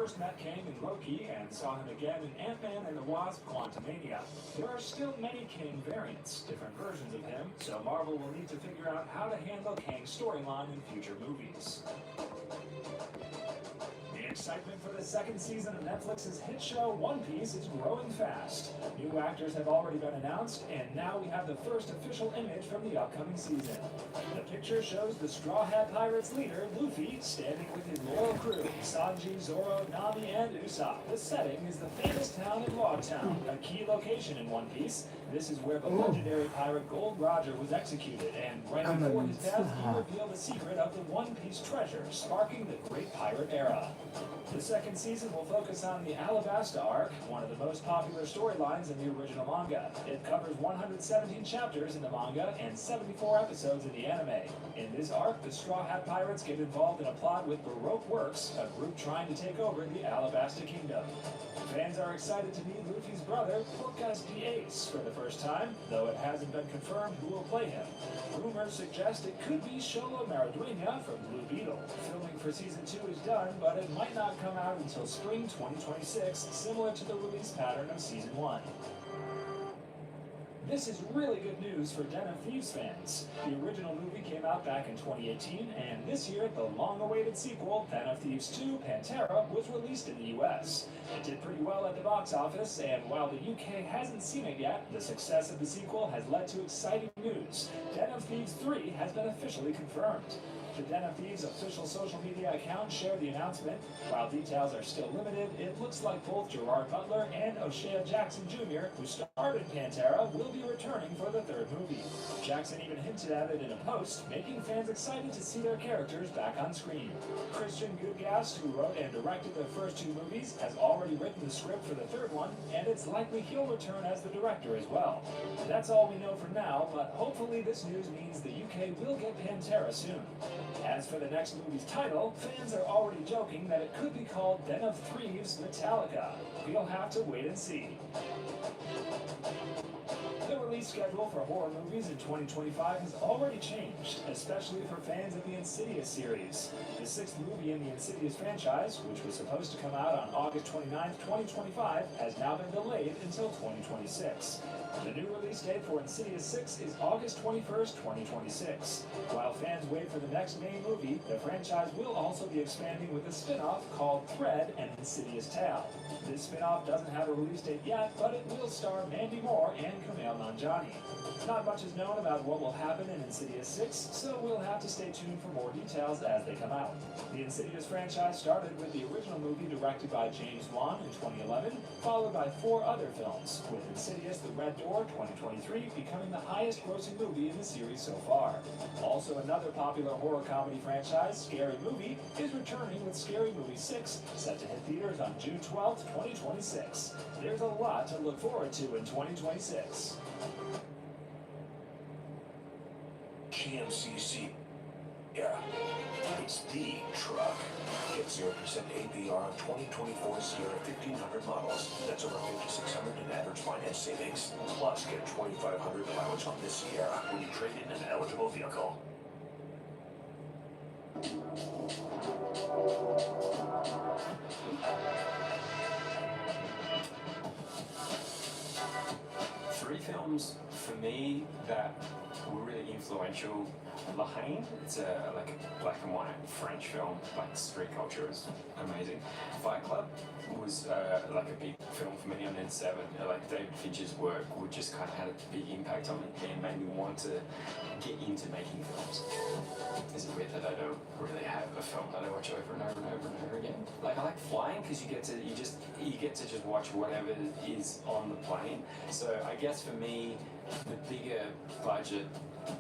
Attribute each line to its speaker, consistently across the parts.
Speaker 1: first met Kang in Loki and saw him again in Ant-Man and the Wasp: Quantumania. There are still many Kang variants, different versions of him, so Marvel will need to figure out how to handle Kang's storyline in future movies. The excitement for the second season of Netflix's hit show One Piece is growing fast. New actors have already been announced, and now we have the first official image from the upcoming season. The picture shows the Straw Hat Pirates leader, Luffy, standing with his loyal crew, Sanji, Zoro, Nami, and Usopp. The setting is the famous town in Logtown, a key location in One Piece. This is where the legendary pirate Gold Roger was executed, and right before his death, he revealed the secret of the One Piece treasure, sparking the Great Pirate Era. The second season will focus on the Alabasta arc, one of the most popular storylines in the original manga. It covers 117 chapters in the manga and 74 episodes in the anime. In this arc, the Straw Hat Pirates get involved in a plot with Baroque Works, a group trying to take over the Alabasta Kingdom. Fans are excited to meet Luffy's brother, Porcas the Ace, for the first time, though it hasn't been confirmed who will play him. Rumors suggest it could be Xolo Maridueña from Blue Beetle. Filming for Season 2 is done, but it might not come out until spring 2026, similar to the release pattern of Season 1. This is really good news for Den of Thieves fans. The original movie came out back in 2018, and this year, the long-awaited sequel, Den of Thieves 2: Pantera, was released in the US. It did pretty well at the box office, and while the UK hasn't seen it yet, the success of the sequel has led to exciting news. Den of Thieves 3 has been officially confirmed. The Den of Thieves official social media account shared the announcement. While details are still limited, it looks like both Gerard Butler and O'Shea Jackson Jr., who starred Pantera, will be returning for the third movie. Jackson even hinted at it in a post, making fans excited to see their characters back on screen. Christian Gudgast, who wrote and directed the first two movies, has already written the script for the third one, and it's likely he'll return as the director as well. That's all we know for now, but hopefully this news means the UK will get Pantera soon. As for the next movie's title, fans are already joking that it could be called Den of Thieves Metallica. We'll have to wait and see. The release schedule for horror movies in 2025 has already changed, especially for fans of the Insidious series. The sixth movie in the Insidious franchise, which was supposed to come out on August 29, 2025, has now been delayed until 2026. The new release date for Insidious 6 is August 21st, 2026. While fans wait for the next main movie, the franchise will also be expanding with a spin-off called Thread: An Insidious Tale. This spin-off doesn't have a release date yet, but it will star Mandy Moore and Kumail Nanjiani. Not much is known about what will happen in Insidious 6, so we'll have to stay tuned for more details as they come out. The Insidious franchise started with the original movie directed by James Wan in 2011, followed by 4 other films, with Insidious: The Red Door 2023 becoming the highest-grossing movie in the series so far. Also, another popular horror comedy franchise, Scary Movie, is returning with Scary Movie 6, set to hit theaters on June 12, 2026. There's a lot to look forward to in 2026.
Speaker 2: GMCC. Yeah, it's the truck. Get 0% APR on 2024 Sierra 1500 models. That's over $5,600 in average finance savings. Plus, get $2,500 allowance on this Sierra when you trade in an eligible vehicle.
Speaker 3: Three films for me that were really influential. La Haine, it's like a black and white French film, like street culture is amazing. Fight Club was like a big film for me on N7. Like David Fincher's work would just kind of had a big impact on me and made me want to get into making films. Is it weird that I don't really have a film that I watch over and over and over and over again? Like I like flying because you get to just watch whatever is on the plane. So I guess for me, the bigger budget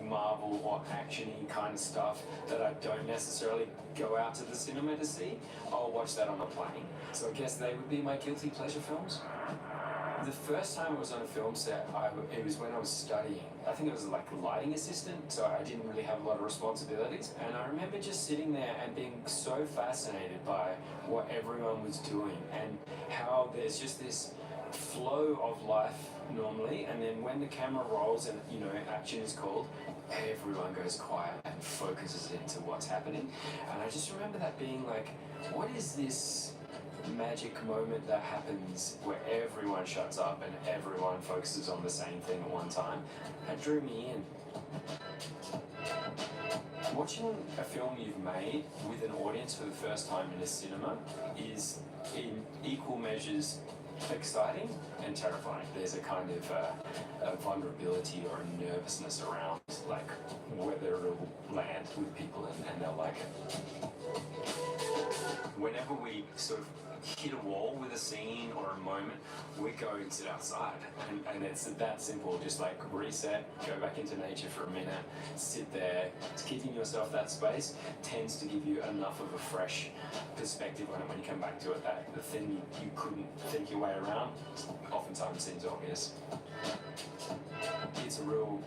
Speaker 3: Marvel or action-y kind of stuff that I don't necessarily go out to the cinema to see, I'll watch that on a plane. So I guess they would be my guilty pleasure films. The first time I was on a film set, it was when I was studying. I think it was like a lighting assistant, so I didn't really have a lot of responsibilities. And I remember just sitting there and being so fascinated by what everyone was doing and how there's just this flow of life normally, and then when the camera rolls and action is called, everyone goes quiet and focuses into what's happening. And I just remember that being like, what is this magic moment that happens where everyone shuts up and everyone focuses on the same thing at one time, that drew me in. Watching a film you've made with an audience for the first time in a cinema is in equal measures exciting and terrifying. There's a kind of a vulnerability or a nervousness around like whether it'll land with people and they'll like it. Whenever we sort of hit a wall with a scene or a moment, we go and sit outside. And it's that simple, just like reset, go back into nature for a minute, sit there. Giving yourself that space tends to give you enough of a fresh perspective on it when you come back to it that the thing you couldn't think your way around oftentimes seems obvious. It's a real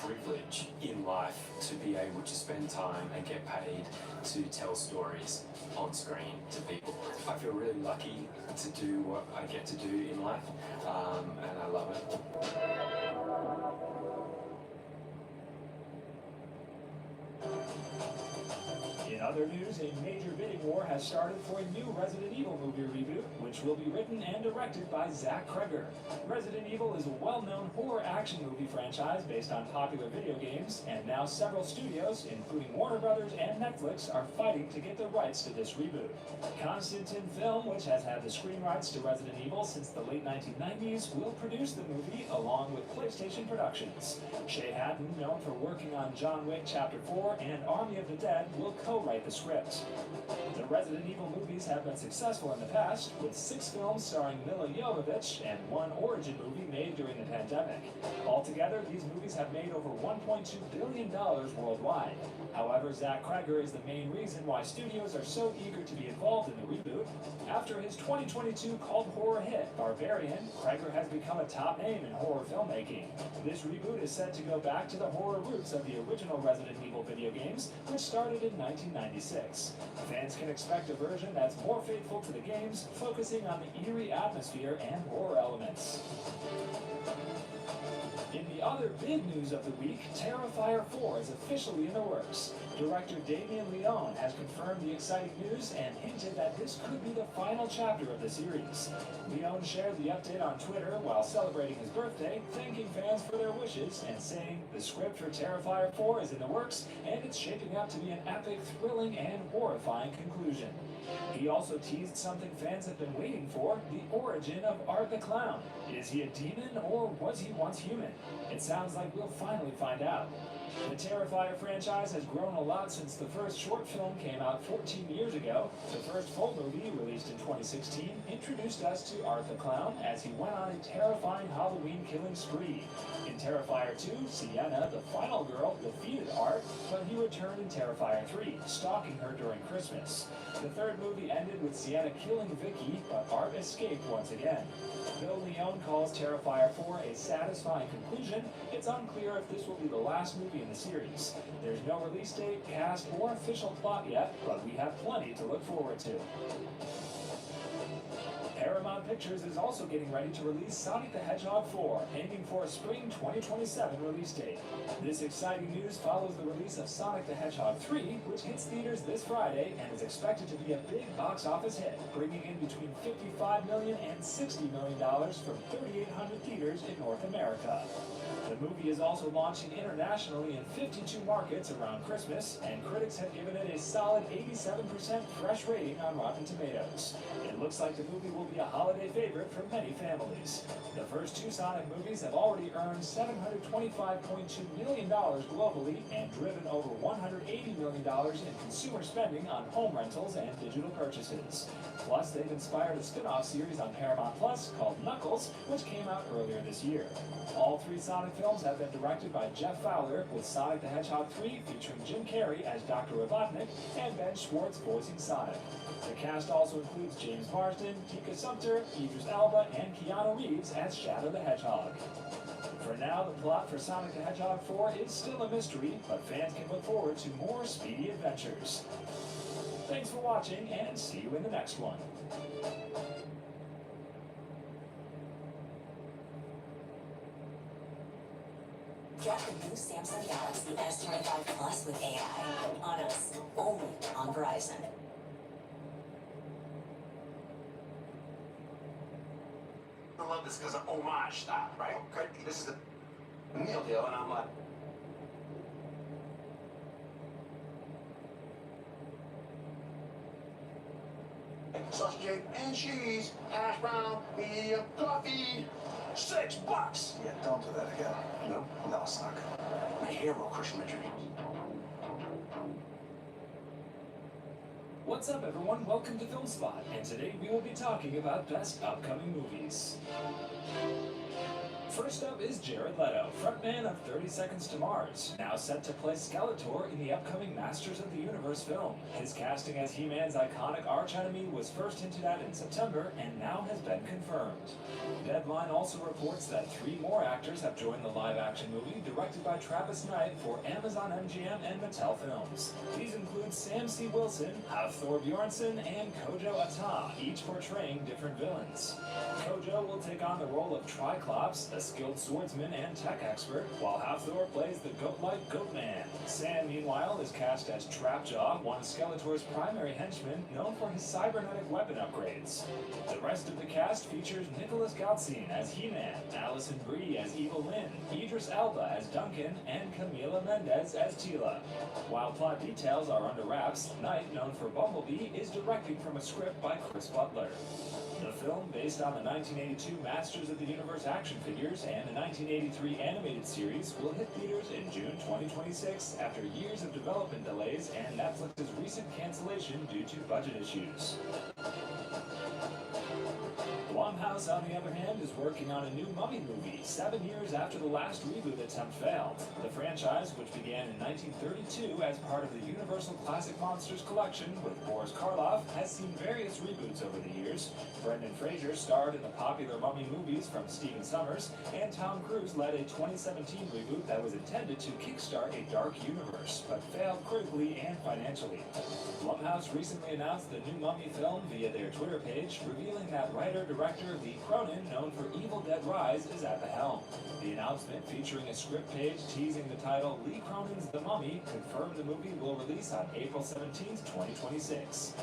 Speaker 3: privilege in life to be able to spend time and get paid to tell stories on screen to people. I feel really lucky to do what I get to do in life, and I love it.
Speaker 1: In other news, a major bidding war has started for a new Resident Evil movie reboot, which will be written and directed by Zach Kreger. Resident Evil is a well-known horror action movie franchise based on popular video games, and now several studios, including Warner Brothers and Netflix, are fighting to get the rights to this reboot. Constantin Film, which has had the screen rights to Resident Evil since the late 1990s, will produce the movie along with PlayStation Productions. Shay Hatten, known for working on John Wick Chapter 4 and Army of the Dead, will co-write the script. The Resident Evil movies have been successful in the past, with 6 films starring Milla Jovovich and 1 origin movie made during the pandemic. Altogether, these movies have made over $1.2 billion worldwide. However, Zach Kreger is the main reason why studios are so eager to be involved in the reboot. After his 2022 cult horror hit, Barbarian, Kreger has become a top name in horror filmmaking. This reboot is set to go back to the horror roots of the original Resident Evil video games, which started in 1996. Fans can expect a version that's more faithful to the games, focusing on the eerie atmosphere and horror elements. In the other big news of the week, Terrifier 4 is officially in the works. Director Damien Leone has confirmed the exciting news and hinted that this could be the final chapter of the series. Leone shared the update on Twitter while celebrating his birthday, thanking fans for their wishes and saying the script for Terrifier 4 is in the works and it's shaping up to be an epic, thrilling, and horrifying conclusion. He also teased something fans have been waiting for, the origin of Art the Clown. Is he a demon or was he once human? It sounds like we'll finally find out. The Terrifier franchise has grown a lot since the first short film came out 14 years ago. The first full movie, released in 2016, introduced us to Art the Clown as he went on a terrifying Halloween killing spree. In Terrifier 2, Sienna, the final girl, defeated Art, but he returned in Terrifier 3, stalking her during Christmas. The third movie ended with Sienna killing Vicky, but Art escaped once again. Though Leone calls Terrifier 4 a satisfying conclusion, it's unclear if this will be the last movie in the series. There's no release date, cast, or official plot yet, but we have plenty to look forward to. Paramount Pictures is also getting ready to release Sonic the Hedgehog 4, aiming for a spring 2027 release date. This exciting news follows the release of Sonic the Hedgehog 3, which hits theaters this Friday and is expected to be a big box office hit, bringing in between $55 million and $60 million from 3,800 theaters in North America. The movie is also launching internationally in 52 markets around Christmas, and critics have given it a solid 87% fresh rating on Rotten Tomatoes. It looks like the movie will be a holiday favorite for many families. The first 2 Sonic movies have already earned $725.2 million globally and driven over $180 million in consumer spending on home rentals and digital purchases. Plus, they've inspired a spin-off series on Paramount Plus called Knuckles, which came out earlier this year. All 3 Sonic films have been directed by Jeff Fowler, with Sonic the Hedgehog 3 featuring Jim Carrey as Dr. Robotnik and Ben Schwartz voicing Sonic. The cast also includes James Marsden, Tika Sumpter, Idris Elba, and Keanu Reeves as Shadow the Hedgehog. For now, the plot for Sonic the Hedgehog 4 is still a mystery, but fans can look forward to more speedy adventures. Thanks for watching, and see you in the next one.
Speaker 4: Get the new Samsung Galaxy S25 Plus with AI. On us, only on Verizon.
Speaker 5: I love this because of homage style, right? Okay, this is a meal deal, and I'm like, sausage, egg, and cheese, hash brown, medium, coffee, $6.
Speaker 2: Yeah, don't do that again.
Speaker 5: No,
Speaker 2: No, suck.
Speaker 5: my hair will crush my dreams.
Speaker 1: What's up, everyone? Welcome to Film Spot, and today we will be talking about best upcoming movies. First up is Jared Leto, frontman of 30 Seconds to Mars, now set to play Skeletor in the upcoming Masters of the Universe film. His casting as He-Man's iconic archenemy was first hinted at in September and now has been confirmed. Deadline also reports that 3 more actors have joined the live-action movie directed by Travis Knight for Amazon MGM and Mattel Films. These include Sam C. Wilson, Hafthor Bjornsson, and Kojo Ata, each portraying different villains. Kojo will take on the role of Triclops, a skilled swordsman and tech expert, while Hafthor plays the goat-like Goatman. Sam, meanwhile, is cast as Trapjaw, one of Skeletor's primary henchmen, known for his cybernetic weapon upgrades. The rest of the cast features Nicholas Galtzine as He-Man, Alison Brie as Evil Lynn, Idris Elba as Duncan, and Camila Mendez as Tila. While plot details are under wraps, Knight, known for Bumblebee, is directing from a script by Chris Butler. The film, based on the 1982 Masters of the Universe action figures and the 1983 animated series, will hit theaters in June 2026 after years of development delays and Netflix's recent cancellation due to budget issues. Blumhouse, on the other hand, is working on a new Mummy movie, 7 years after the last reboot attempt failed. The franchise, which began in 1932 as part of the Universal Classic Monsters collection with Boris Karloff, has seen various reboots over the years. Brendan Fraser starred in the popular Mummy movies from Stephen Sommers, and Tom Cruise led a 2017 reboot that was intended to kickstart a dark universe, but failed critically and financially. Blumhouse recently announced the new Mummy film via their Twitter page, revealing that writer-director Lee Cronin, known for Evil Dead Rise, is at the helm. The announcement, featuring a script page teasing the title Lee Cronin's The Mummy, confirmed the movie will release on April 17, 2026.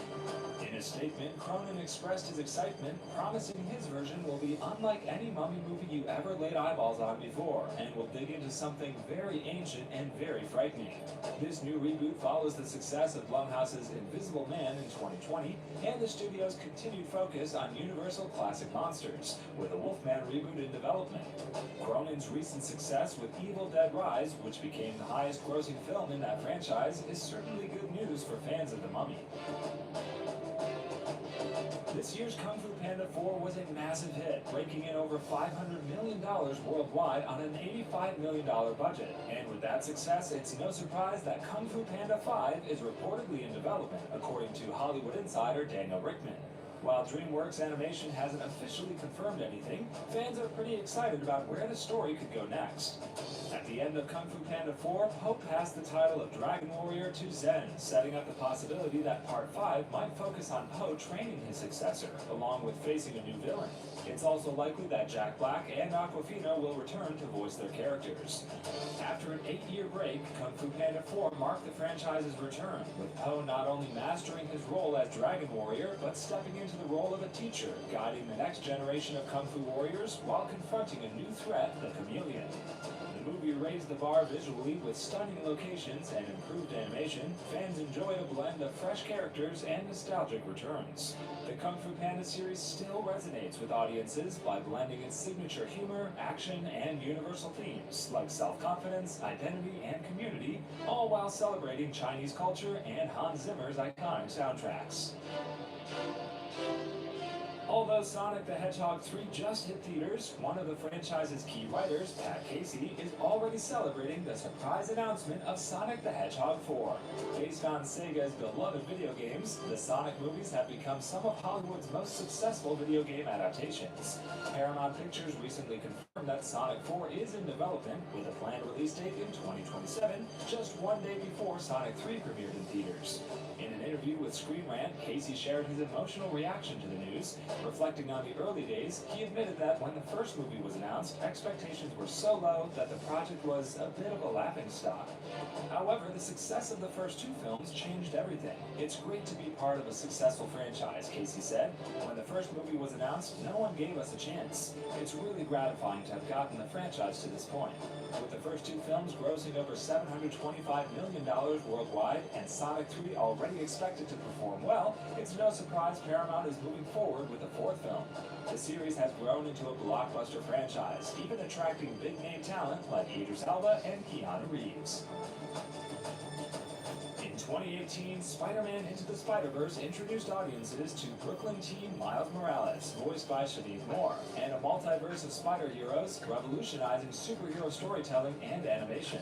Speaker 1: In a statement, Cronin expressed his excitement, promising his version will be unlike any Mummy movie you ever laid eyeballs on before, and will dig into something very ancient and very frightening. This new reboot follows the success of Blumhouse's Invisible Man in 2020, and the studio's continued focus on Universal Classic Monsters, with a Wolfman reboot in development. Cronin's recent success with Evil Dead Rise, which became the highest-grossing film in that franchise, is certainly good news for fans of The Mummy. This year's Kung Fu Panda 4 was a massive hit, breaking in over $500 million worldwide on an $85 million budget. And with that success, it's no surprise that Kung Fu Panda 5 is reportedly in development, according to Hollywood insider Daniel Rickman. While DreamWorks Animation hasn't officially confirmed anything, fans are pretty excited about where the story could go next. At the end of Kung Fu Panda 4, Poe passed the title of Dragon Warrior to Zen, setting up the possibility that Part 5 might focus on Poe training his successor, along with facing a new villain. It's also likely that Jack Black and Awkwafina will return to voice their characters. After an 8-year break, Kung Fu Panda 4 marked the franchise's return, with Poe not only mastering his role as Dragon Warrior, but stepping into the role of a teacher, guiding the next generation of Kung Fu warriors while confronting a new threat, the Chameleon. The movie raised the bar visually with stunning locations and improved animation. Fans enjoyed a blend of fresh characters and nostalgic returns. The Kung Fu Panda series still resonates with audiences by blending its signature humor, action, and universal themes like self-confidence, identity, and community, all while celebrating Chinese culture and Hans Zimmer's iconic soundtracks. Although Sonic the Hedgehog 3 just hit theaters, one of the franchise's key writers, Pat Casey, is already celebrating the surprise announcement of Sonic the Hedgehog 4. Based on Sega's beloved video games, the Sonic movies have become some of Hollywood's most successful video game adaptations. Paramount Pictures recently confirmed that Sonic 4 is in development, with a planned release date in 2027, just one day before Sonic 3 premiered in theaters. In an an interview with Screen Rant, Casey shared his emotional reaction to the news. Reflecting on the early days, he admitted that when the first movie was announced, expectations were so low that the project was a bit of a laughingstock. However, the success of the first two films changed everything. It's great to be part of a successful franchise, Casey said. When the first movie was announced, no one gave us a chance. It's really gratifying to have gotten the franchise to this point. With the first two films grossing over $725 million worldwide and Sonic 3 already expected to perform well, it's no surprise Paramount is moving forward with a fourth film. The series has grown into a blockbuster franchise, even attracting big-name talent like Idris Elba and Keanu Reeves. In 2018, Spider-Man Into the Spider-Verse introduced audiences to Brooklyn teen Miles Morales, voiced by Shanique Moore, and a multiverse of spider heroes revolutionizing superhero storytelling and animation.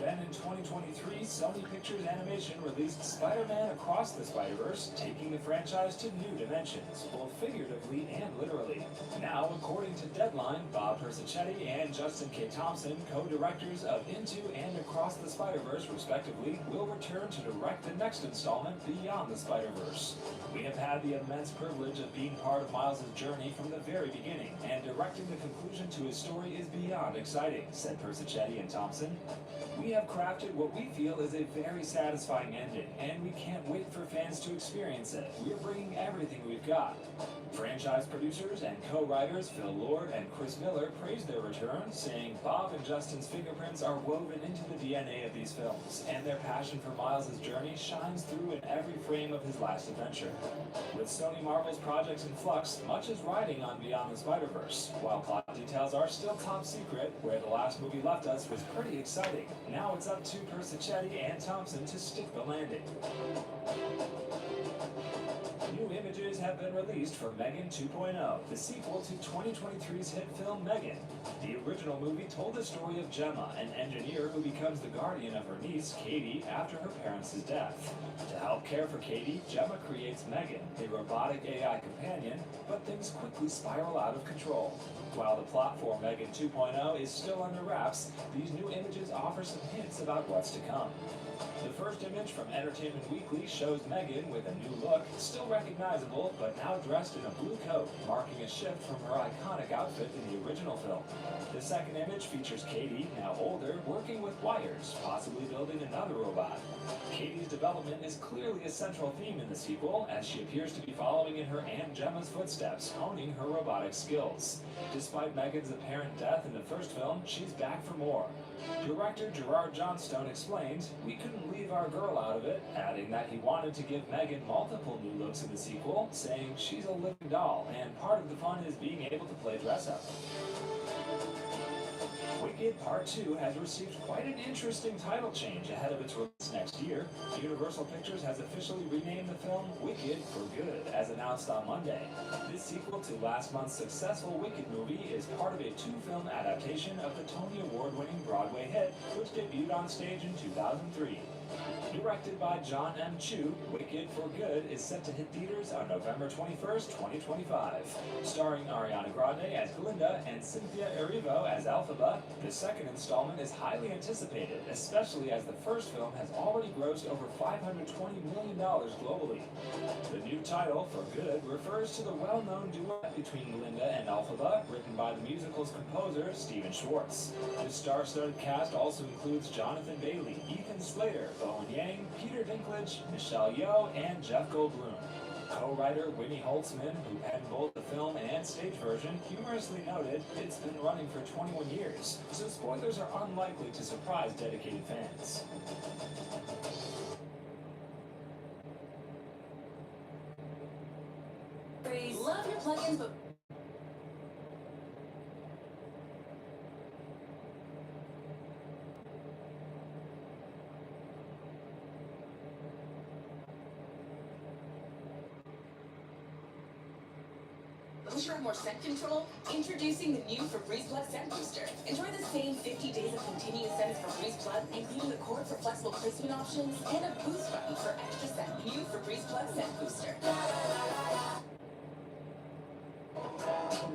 Speaker 1: Then in 2023, Sony Pictures Animation released Spider-Man Across the Spider-Verse, taking the franchise to new dimensions, both figuratively and literally. Now, according to Deadline, Bob Persichetti and Justin K. Thompson, co-directors of Into and Across the Spider-Verse, respectively, will return to direct the next installment, Beyond the Spider-Verse. We have had the immense privilege of being part of Miles' journey from the very beginning, and directing the conclusion to his story is beyond exciting, said Persichetti and Thompson. We have crafted what we feel is a very satisfying ending, and we can't wait for fans to experience it. We're bringing everything we've got. Franchise producers and co-writers Phil Lord and Chris Miller praised their return, saying Bob and Justin's fingerprints are woven into the DNA of these films, and their passion for Miles' journey shines through in every frame of his last adventure. With Sony Marvel's projects in flux, much is riding on Beyond the Spider-Verse. While plot details are still top secret, where the last movie left us was pretty exciting. Now it's up to Persichetti and Thompson to stick the landing. New images have been released for Megan 2.0, the sequel to 2023's hit film Megan. The original movie told the story of Gemma, an engineer who becomes the guardian of her niece, Katie, after her parents' death. To help care for Katie, Gemma creates Megan, a robotic AI companion, but things quickly spiral out of control. While the plot for Megan 2.0 is still under wraps, these new images offer some hints about what's to come. The first image from Entertainment Weekly shows Megan with a new look, still recognizable, but now dressed in a blue coat, marking a shift from her iconic outfit in the original film. The second image features Katie, now older, working with wires, possibly building another robot. Katie's development is clearly a central theme in the sequel, as she appears to be following in her Aunt Gemma's footsteps, honing her robotic skills. Despite Megan's apparent death in the first film, she's back for more. Director Gerard Johnstone explained, "We couldn't leave our girl out of it," adding that he wanted to give Megan multiple new looks in the sequel, saying she's a living doll, and part of the fun is being able to play dress-up. Wicked Part 2 has received quite an interesting title change ahead of its release next year. Universal Pictures has officially renamed the film Wicked for Good, as announced on Monday. This sequel to last month's successful Wicked movie is part of a two-film adaptation of the Tony Award-winning Broadway hit, which debuted on stage in 2003. Directed by John M. Chu, Wicked for Good is set to hit theaters on November 21st, 2025. Starring Ariana Grande as Glinda and Cynthia Erivo as Elphaba, the second installment is highly anticipated, especially as the first film has already grossed over $520 million globally. The new title, For Good, refers to the well-known duet between Glinda and Elphaba, written by the musical's composer, Stephen Schwartz. The star-studded cast also includes Jonathan Bailey, Ethan Slater, Bowen Yang, Peter Dinklage, Michelle Yeoh, and Jeff Goldblum. Co-writer Winnie Holtzman, who penned both the film and stage version, humorously noted, "It's been running for 21 years, so spoilers are unlikely to surprise dedicated fans."
Speaker 4: Love your plugins, but wish you had more scent control? Introducing the new Febreze Plug Scent Booster. Enjoy the same 50 days of continuous scents for Febreze Plug, including a cord for flexible placement options and a boost button for extra scent. New Febreze Plug Scent Booster.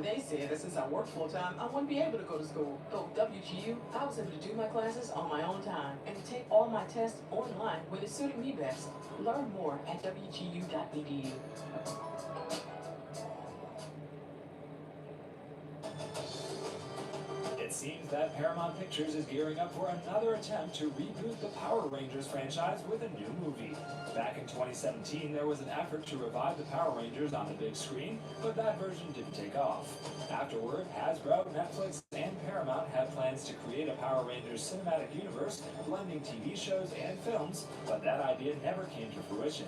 Speaker 6: They said that since I work full time, I wouldn't be able to go to school. But with WGU, I was able to do my classes on my own time and to take all my tests online when it suited me best. Learn more at WGU.edu.
Speaker 1: It seems that Paramount Pictures is gearing up for another attempt to reboot the Power Rangers franchise with a new movie. Back in 2017, there was an effort to revive the Power Rangers on the big screen, but that version didn't take off. Afterward, Hasbro, Netflix, and Paramount have plans to create a Power Rangers cinematic universe, blending TV shows and films, but that idea never came to fruition.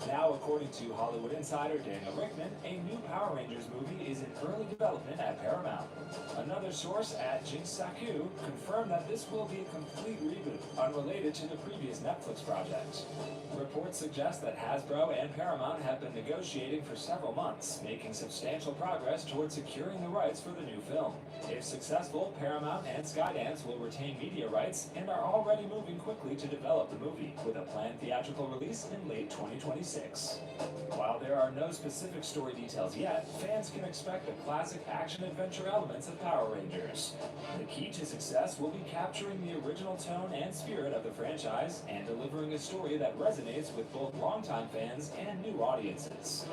Speaker 1: Now, according to Hollywood insider Daniel Rickman, a new Power Rangers movie is in early development at Paramount. Another source at Jinsaku confirmed that this will be a complete reboot, unrelated to the previous Netflix project. Reports suggest that Hasbro and Paramount have been negotiating for several months, making substantial progress towards securing the rights for the new film. If successful, Paramount and Skydance will retain media rights and are already moving quickly to develop the movie, with a planned theatrical release in late 2026. While there are no specific story details yet, fans can expect the classic action-adventure elements of Power Rangers. The key to success will be capturing the original tone and spirit of the franchise and delivering a story that resonates with both longtime fans and new audiences.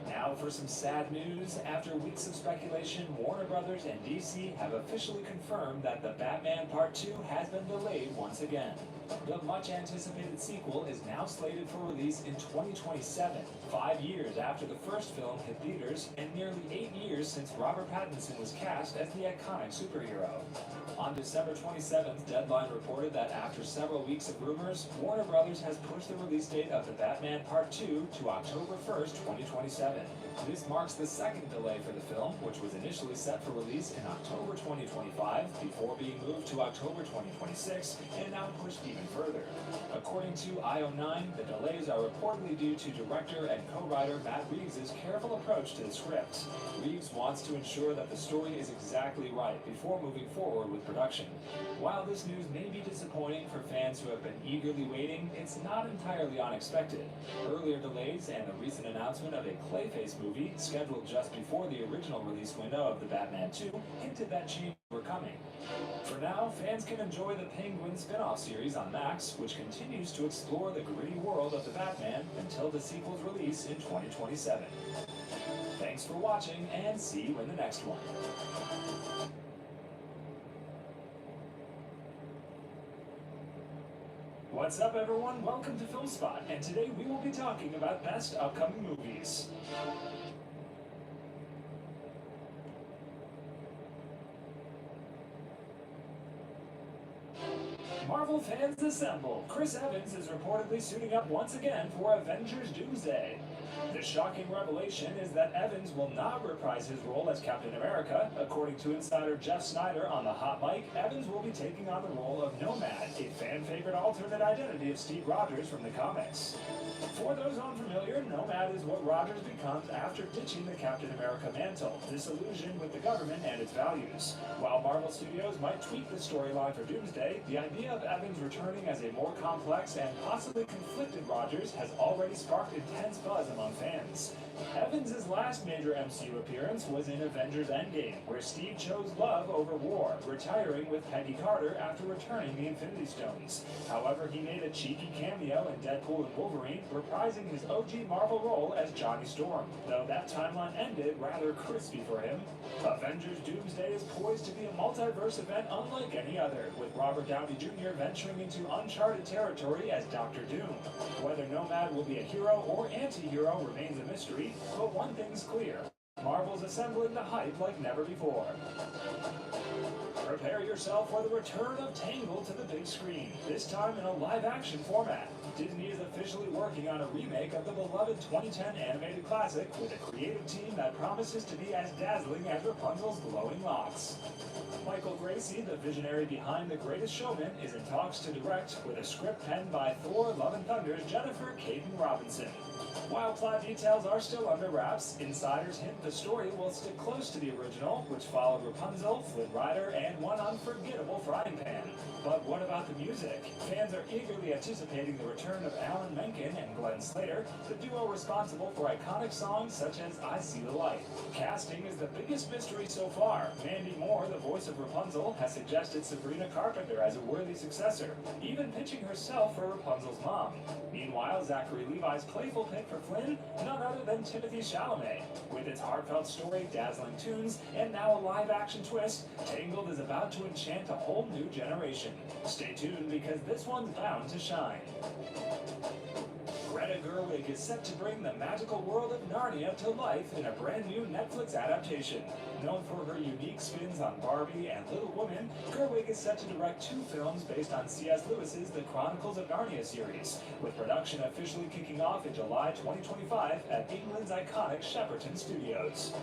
Speaker 1: Now for some sad news. After weeks of speculation, Warner Brothers and DC have officially confirmed that The Batman Part 2 has been delayed once again. The much-anticipated sequel is now slated for release in 2027, 5 years after the first film hit theaters, and nearly 8 years since Robert Pattinson was cast as the iconic superhero. On December 27th, Deadline reported that after several weeks of rumors, Warner Brothers has pushed the release date of The Batman Part 2 to October 1st, 2027. This marks the second delay for the film, which was initially set for release in October 2025, before being moved to October 2026, and now pushed even further. According to IO9, the delays are reportedly due to director and co-writer Matt Reeves' careful approach to the script. Reeves wants to ensure that the story is exactly right before moving forward with production. While this news may be disappointing for fans who have been eagerly waiting, it's not entirely unexpected. Earlier delays and the recent announcement of a Clayface movie, scheduled just before the original release window of The Batman 2, hinted that changes were coming. For now, fans can enjoy the Penguin spin-off series on Max, which continues to explore the gritty world of the Batman until the sequel's release in 2027. Thanks for watching, and see you in the next one. What's up, everyone? Welcome to Film Spot, and today we will be talking about best upcoming movies. Marvel fans assemble. Chris Evans is reportedly suiting up once again for Avengers Doomsday. The shocking revelation is that Evans will not reprise his role as Captain America. According to insider Jeff Snyder on the Hot Mic, Evans will be taking on the role of Nomad, a fan-favorite alternate identity of Steve Rogers from the comics. For those unfamiliar, Nomad is what Rogers becomes after ditching the Captain America mantle, disillusioned with the government and its values. While Marvel Studios might tweak the storyline for Doomsday, the idea of Evans returning as a more complex and possibly conflicted Rogers has already sparked intense buzz among fans. Evans' last major MCU appearance was in Avengers Endgame, where Steve chose love over war, retiring with Peggy Carter after returning the Infinity Stones. However, he made a cheeky cameo in Deadpool and Wolverine, reprising his OG Marvel role as Johnny Storm, though that timeline ended rather crispy for him. Avengers Doomsday is poised to be a multiverse event unlike any other, with Robert Downey Jr. venturing into uncharted territory as Doctor Doom. Whether Nomad will be a hero or anti-hero remains a mystery, but one thing's clear. Marvel's assembling the hype like never before. Prepare yourself for the return of Tangled to the big screen, this time in a live-action format. Disney is officially working on a remake of the beloved 2010 animated classic with a creative team that promises to be as dazzling as Rapunzel's glowing locks. Michael Gracie, the visionary behind The Greatest Showman, is in talks to direct, with a script penned by Thor: Love and Thunder's Jennifer Kayden Robinson. While plot details are still under wraps, insiders hint the story will stick close to the original, which followed Rapunzel, Flynn Rider, and one unforgettable frying pan. But what about the music? Fans are eagerly anticipating the return return of Alan Menken and Glenn Slater, the duo responsible for iconic songs such as I See the Light. Casting is the biggest mystery so far. Mandy Moore, the voice of Rapunzel, has suggested Sabrina Carpenter as a worthy successor, even pitching herself for Rapunzel's mom. Meanwhile, Zachary Levi's playful pick for Flynn, none other than Timothée Chalamet. With its heartfelt story, dazzling tunes, and now a live-action twist, Tangled is about to enchant a whole new generation. Stay tuned because this one's bound to shine. Greta Gerwig is set to bring the magical world of Narnia to life in a brand new Netflix adaptation. Known for her unique spins on Barbie and Little Women, Gerwig is set to direct 2 films based on C.S. Lewis's The Chronicles of Narnia series, with production officially kicking off in July 2025 at England's iconic Shepperton Studios.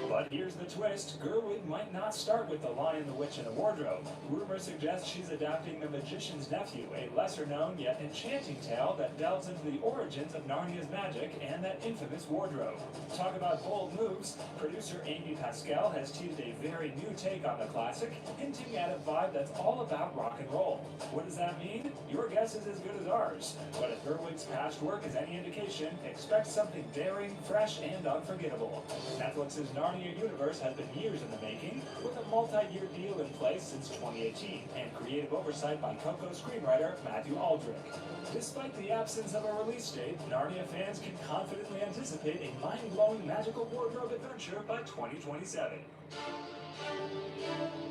Speaker 1: But here's the twist, Gerwig might not start with The Lion, the Witch, and the Wardrobe. Rumors suggest she's adapting The Magician's Nephew, a lesser-known yet enchanting tale that delves into the origins of Narnia's magic and that infamous wardrobe. Talk about bold moves, producer Amy Pascal has teased a very new take on the classic, hinting at a vibe that's all about rock and roll. What does that mean? Your guess is as good as ours. But if Gerwig's past work is any indication, expect something daring, fresh, and unforgettable. Netflix's Narnia universe has been years in the making, with a multi-year deal in place since 2018, and creative oversight by Coco screenwriter Matthew Aldrich. Despite the absence of a release date, Narnia fans can confidently anticipate a mind-blowing magical wardrobe adventure by 2027.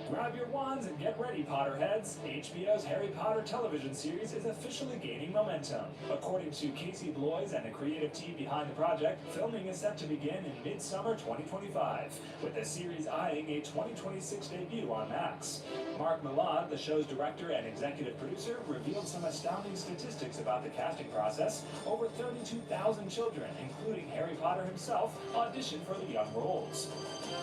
Speaker 1: Grab your wands and get ready, Potterheads! HBO's Harry Potter television series is officially gaining momentum. According to Casey Bloys and the creative team behind the project, filming is set to begin in mid-summer 2025, with the series eyeing a 2026 debut on Max. Mark Millard, the show's director and executive producer, revealed some astounding statistics about the casting process. Over 32,000 children, including Harry Potter himself, auditioned for the young roles.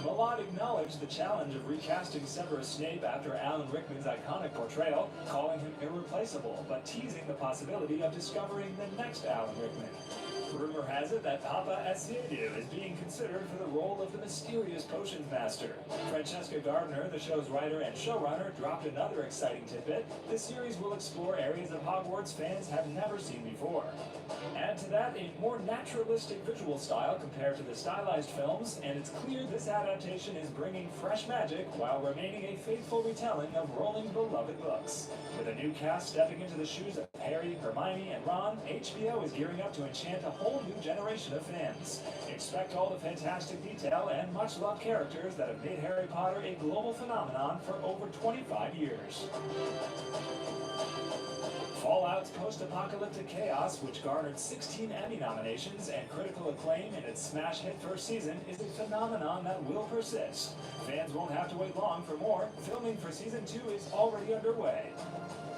Speaker 1: Millard acknowledged the challenge of recasting Severus Snape after Alan Rickman's iconic portrayal, calling him irreplaceable, but teasing the possibility of discovering the next Alan Rickman. Rumor has it that Papa Asiedu is being considered for the role of the mysterious potions master. Francesca Gardner, the show's writer and showrunner, dropped another exciting tidbit. The series will explore areas of Hogwarts fans have never seen before. Add to that a more naturalistic visual style compared to the stylized films, and it's clear this adaptation is bringing fresh magic while remaining a faithful retelling of Rowling's beloved books. With a new cast stepping into the shoes of Harry, Hermione, and Ron, HBO is gearing up to enchant a whole new generation of fans. Expect all the fantastic detail and much-loved characters that have made Harry Potter a global phenomenon for over 25 years. Fallout's post-apocalyptic chaos, which garnered 16 Emmy nominations and critical acclaim in its smash hit first season, is a phenomenon that will persist. Fans won't have to wait long for more. Filming for Season 2 is already underway.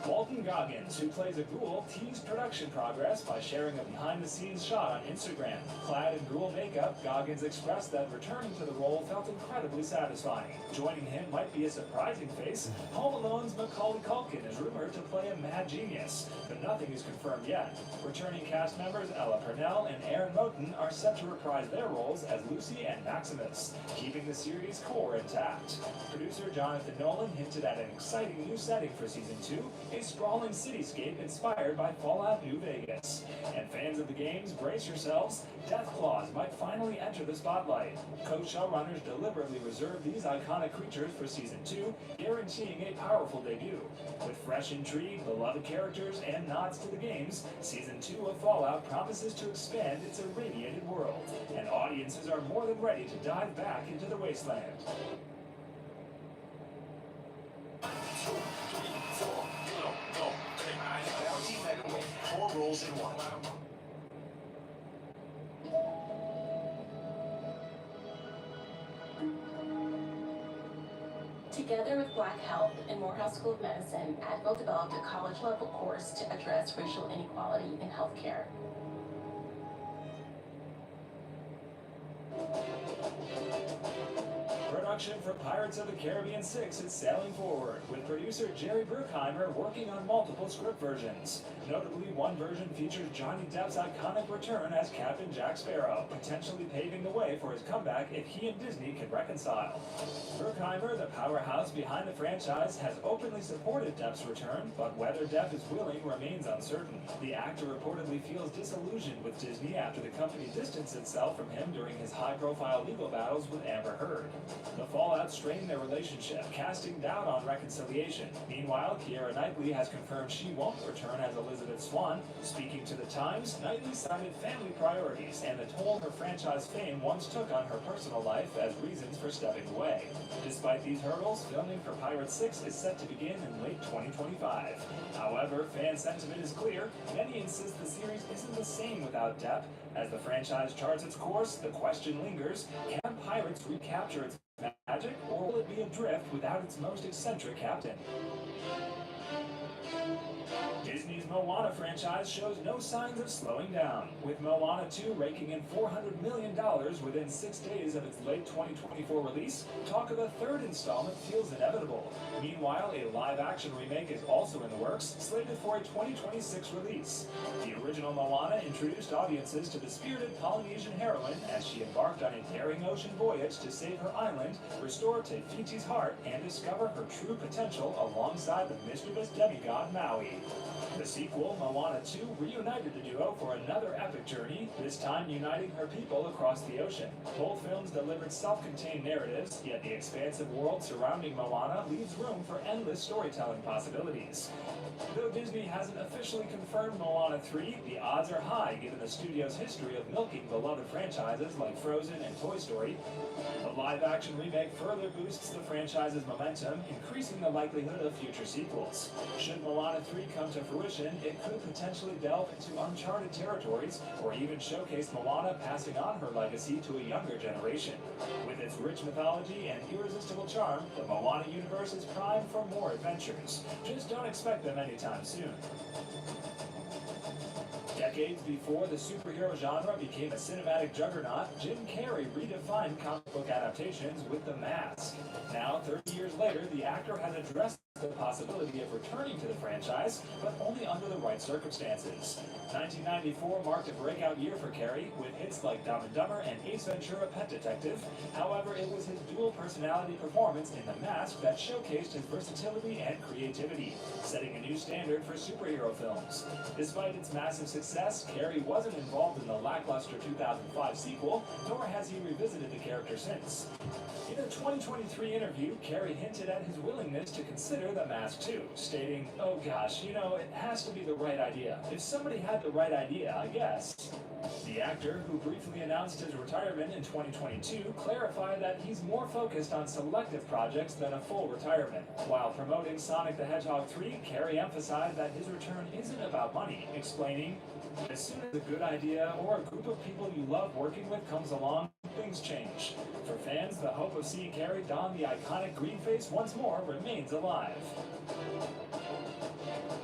Speaker 1: Walton Goggins, who plays a ghoul, teased production progress by sharing a behind-the-scenes shot on Instagram. Clad in ghoul makeup, Goggins expressed that returning to the role felt incredibly satisfying. Joining him might be a surprising face. Home Alone's Macaulay Culkin is rumored to play a mad genius, but nothing is confirmed yet. Returning cast members Ella Purnell and Aaron Moten are set to reprise their roles as Lucy and Maximus, keeping the series' core intact. Producer Jonathan Nolan hinted at an exciting new setting for Season 2, a sprawling cityscape inspired by Fallout New Vegas. And fans of the games, brace yourselves. Deathclaws might finally enter the spotlight. Co-showrunners deliberately reserved these iconic creatures for Season 2, guaranteeing a powerful debut. With fresh intrigue, beloved characters, and nods to the games, Season 2 of Fallout promises to expand its irradiated world, and audiences are more than ready to dive back into the wasteland.
Speaker 2: 2, 3, 4, go. Bounty Mega Win, 4 rolls in 1.
Speaker 7: Together with Black Health and Morehouse School of Medicine, Advil developed a college-level course to address racial inequality in healthcare.
Speaker 1: Production for Pirates of the Caribbean 6 is sailing forward, with producer Jerry Bruckheimer working on multiple script versions. Notably, one version features Johnny Depp's iconic return as Captain Jack Sparrow, potentially paving the way for his comeback if he and Disney can reconcile. Bruckheimer, the powerhouse behind the franchise, has openly supported Depp's return, but whether Depp is willing remains uncertain. The actor reportedly feels disillusioned with Disney after the company distanced itself from him during his high-profile legal battles with Amber Heard. The fallout strained their relationship, casting doubt on reconciliation. Meanwhile, Keira Knightley has confirmed she won't return as Elizabeth Swann. Speaking to The Times, Knightley cited family priorities and the toll her franchise fame once took on her personal life as reasons for stepping away. Despite these hurdles, filming for Pirates 6 is set to begin in late 2025. However, fan sentiment is clear. Many insist the series isn't the same without Depp. As the franchise charts its course, the question lingers, can Pirates recapture its magic, or will it be adrift without its most eccentric captain? Disney's Moana franchise shows no signs of slowing down, with Moana 2 raking in $400 million within 6 days of its late 2024 release. Talk of a third installment feels inevitable. Meanwhile, a live-action remake is also in the works, slated for a 2026 release. The original Moana introduced audiences to the spirited Polynesian heroine as she embarked on a daring ocean voyage to save her island, restore Te Fiti's heart, and discover her true potential alongside the mischievous demigod Maui. The sequel, Moana 2, reunited the duo for another epic journey, this time uniting her people across the ocean. Both films delivered self-contained narratives, yet the expansive world surrounding Moana leaves room for endless storytelling possibilities. Though Disney hasn't officially confirmed Moana 3, the odds are high given the studio's history of milking beloved franchises like Frozen and Toy Story. The live-action remake further boosts the franchise's momentum, increasing the likelihood of future sequels. Should Moana 3 come to fruition, it could potentially delve into uncharted territories, or even showcase Moana passing on her legacy to a younger generation. With its rich mythology and irresistible charm, the Moana universe is primed for more adventures. Just don't expect them anytime soon. Decades before the superhero genre became a cinematic juggernaut, Jim Carrey redefined comic book adaptations with The Mask. Now, 30 years later, the actor has addressed the possibility of returning to the franchise, but only under the right circumstances. 1994 marked a breakout year for Carrey, with hits like Dumb and Dumber and Ace Ventura: Pet Detective. However, it was his dual personality performance in The Mask that showcased his versatility and creativity, setting a new standard for superhero films. Despite its massive success, Carrey wasn't involved in the lackluster 2005 sequel, nor has he revisited the character since. In a 2023 interview, Carrey hinted at his willingness to consider The Mask 2, stating, "Oh gosh, you know, it has to be the right idea. If somebody had the right idea, I guess." The actor, who briefly announced his retirement in 2022, clarified that he's more focused on selective projects than a full retirement. While promoting Sonic the Hedgehog 3, Carrey emphasized that his return isn't about money, explaining, "As soon as a good idea or a group of people you love working with comes along, things change." For fans, the hope of seeing Carrey don the iconic green face once more remains alive.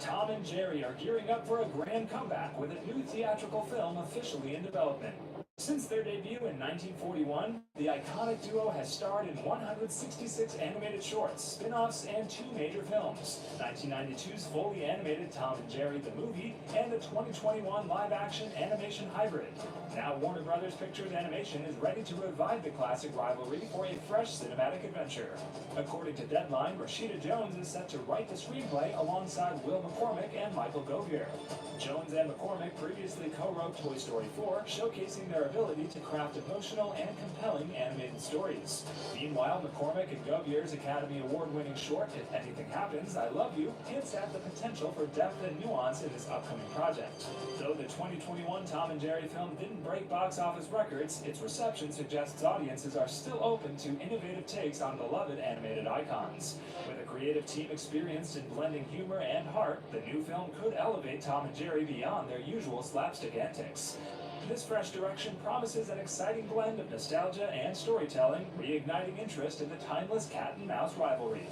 Speaker 1: Tom and Jerry are gearing up for a grand comeback with a new theatrical film officially in development. Since their debut in 1941, the iconic duo has starred in 166 animated shorts, spin-offs, and 2 major films: 1992's fully animated Tom and Jerry the Movie, and the 2021 live-action animation hybrid. Now Warner Brothers Pictures Animation is ready to revive the classic rivalry for a fresh cinematic adventure. According to Deadline, Rashida Jones is set to write the screenplay alongside Will McCormick and Michael Govier. Jones and McCormick previously co-wrote Toy Story 4, showcasing their ability to craft emotional and compelling animated stories. Meanwhile, McCormick and Govier's Academy Award-winning short, If Anything Happens, I Love You, hints at the potential for depth and nuance in this upcoming project. Though the 2021 Tom and Jerry film didn't break box office records, its reception suggests audiences are still open to innovative takes on beloved animated icons. With a creative team experienced in blending humor and heart, the new film could elevate Tom and Jerry beyond their usual slapstick antics. This fresh direction promises an exciting blend of nostalgia and storytelling, reigniting interest in the timeless cat and mouse rivalry.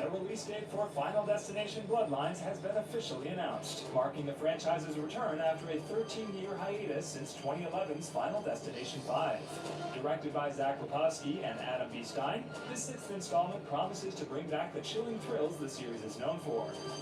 Speaker 1: The release date for Final Destination Bloodlines has been officially announced, marking the franchise's return after a 13-year hiatus since 2011's Final Destination 5. Directed by Zach Leposki and Adam B. Stein, the sixth installment promises to bring back the chilling thrills the series is known for.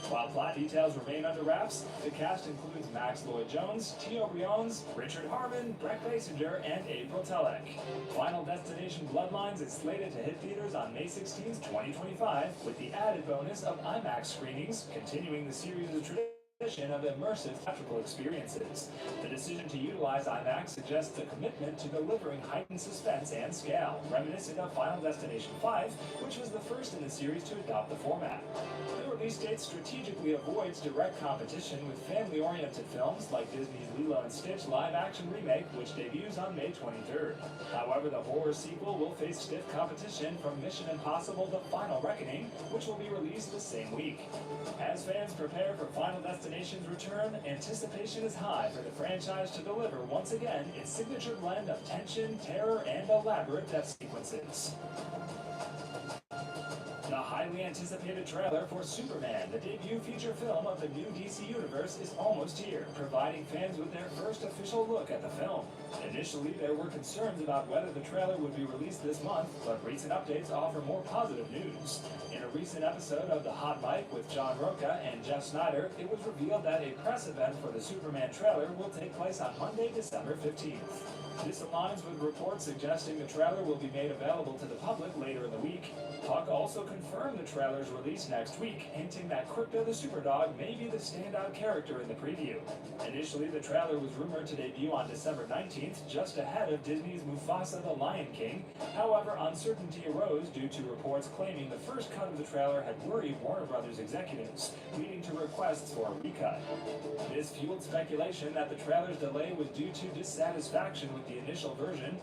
Speaker 1: While plot details remain under wraps, the cast includes Max Lloyd-Jones, Tio Briones, Richard Harmon, Brett Basinger, and April Telek. Final Destination Bloodlines is slated to hit theaters on May 16, 2025, with the added bonus of IMAX screenings, continuing the series' tradition of immersive theatrical experiences. The decision to utilize IMAX suggests a commitment to delivering heightened suspense and scale, reminiscent of Final Destination 5, which was the first in the series to adopt the format. The release date strategically avoids direct competition with family-oriented films like Disney's Lilo & Stitch live-action remake, which debuts on May 23rd. However, the horror sequel will face stiff competition from Mission Impossible: The Final Reckoning, which will be released the same week. As fans prepare for Final Destination's return, anticipation is high for the franchise to deliver once again its signature blend of tension, terror, and elaborate death sequences. The highly anticipated trailer for Superman, the debut feature film of the new DC Universe, is almost here, providing fans with their first official look at the film. Initially, there were concerns about whether the trailer would be released this month, but recent updates offer more positive news. In a recent episode of The Hot Mic with John Roca and Jeff Snyder, it was revealed that a press event for the Superman trailer will take place on Monday, December 15th. This aligns with reports suggesting the trailer will be made available to the public later in the week. Puck also confirmed the trailer's release next week, hinting that Krypto the Superdog may be the standout character in the preview. Initially, the trailer was rumored to debut on December 19th, just ahead of Disney's Mufasa the Lion King. However, uncertainty arose due to reports claiming the first cut of the trailer had worried Warner Brothers executives, leading to requests for a recut. This fueled speculation that the trailer's delay was due to dissatisfaction with the initial version.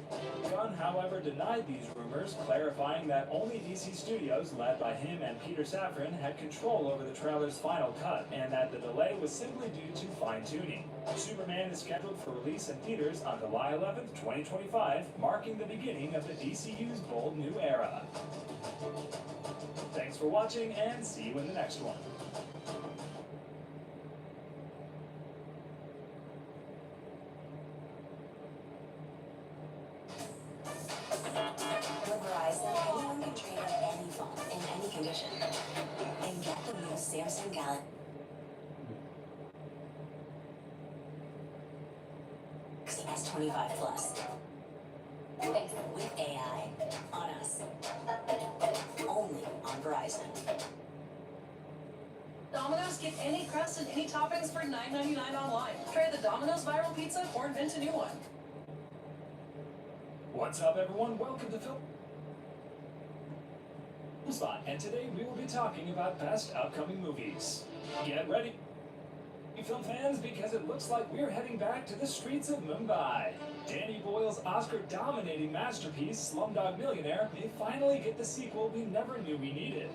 Speaker 1: Gunn, however, denied these rumors, clarifying that only DC Studios, led by him and Peter Safran, had control over the trailer's final cut, and that the delay was simply due to fine-tuning. Superman is scheduled for release in theaters on July 11th, 2025, marking the beginning of the DCU's bold new era. Thanks for watching, and see you in the next one.
Speaker 8: With Verizon, anyone can trade in any phone in any condition and get the new Samsung Galaxy S25 Plus. With AI on us. Only on Verizon.
Speaker 9: Domino's, get any crust and any toppings for $9.99 online. Try the Domino's viral pizza or invent a new one.
Speaker 1: What's up, everyone? Welcome to Film Spot, and today we will be talking about best upcoming movies. Get ready, film fans, because it looks like we're heading back to the streets of Mumbai. Danny Boyle's Oscar-dominating masterpiece, Slumdog Millionaire, may finally get the sequel we never knew we needed.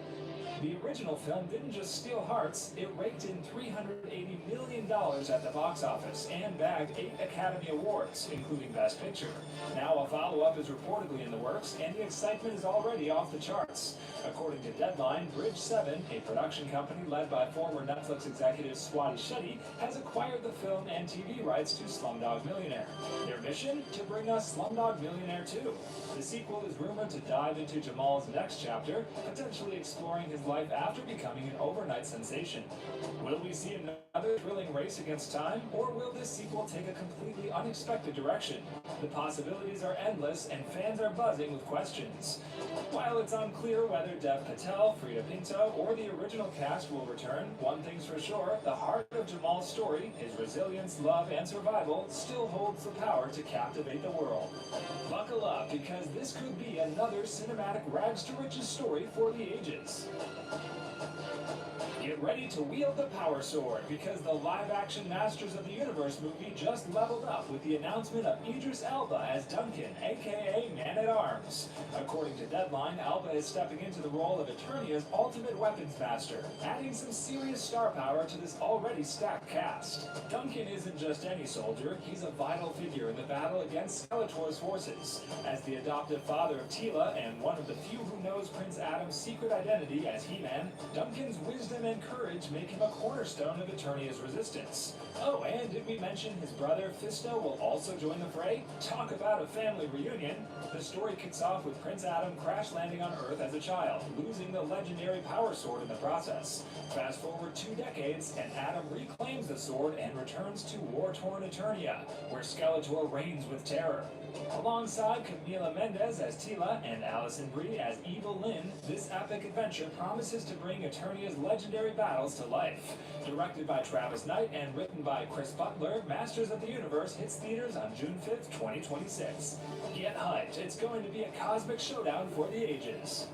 Speaker 1: The original film didn't just steal hearts, it raked in $380 million at the box office and bagged 8 Academy Awards, including Best Picture. Now a follow-up is reportedly in the works, and the excitement is already off the charts. According to Deadline, Bridge 7, a production company led by former Netflix executive Swati Shetty, has acquired the film and TV rights to Slumdog Millionaire. Their mission? To bring us Slumdog Millionaire 2. The sequel is rumored to dive into Jamal's next chapter, potentially exploring his life after becoming an overnight sensation. Will we see another thrilling race against time, or will this sequel take a completely unexpected direction? The possibilities are endless, and fans are buzzing with questions. While it's unclear whether Dev Patel, Frida Pinto, or the original cast will return, one thing's for sure, the heart of Jamal's story, his resilience, love, and survival, still holds the power to captivate the world. Buckle up, because this could be another cinematic rags-to-riches story for the ages. Get ready to wield the power sword, because the live-action Masters of the Universe movie just leveled up with the announcement of Idris Elba as Duncan, aka Man-at-Arms. According to Deadline, Elba is stepping into the role of Eternia's ultimate weapons master, adding some serious star power to this already stacked cast. Duncan isn't just any soldier, he's a vital figure in the battle against Skeletor's forces. As the adoptive father of Teela and one of the few who knows Prince Adam's secret identity as He-Man, Duncan's wisdom and courage make him a cornerstone of Eternia's resistance. Oh, and did we mention his brother Fisto will also join the fray? Talk about a family reunion. The story kicks off with Prince Adam crash landing on Earth as a child, losing the legendary power sword in the process. Fast forward 2 decades, and Adam reclaims the sword and returns to war-torn Eternia, where Skeletor reigns with terror. Alongside Camila Mendes as Tila and Alison Brie as Evil Lynn, this epic adventure promises to bring Eternia's legendary battles to life. Directed by Travis Knight and written by Chris Butler, Masters of the Universe hits theaters on June 5th, 2026. Get hyped, it's going to be a cosmic showdown for the ages.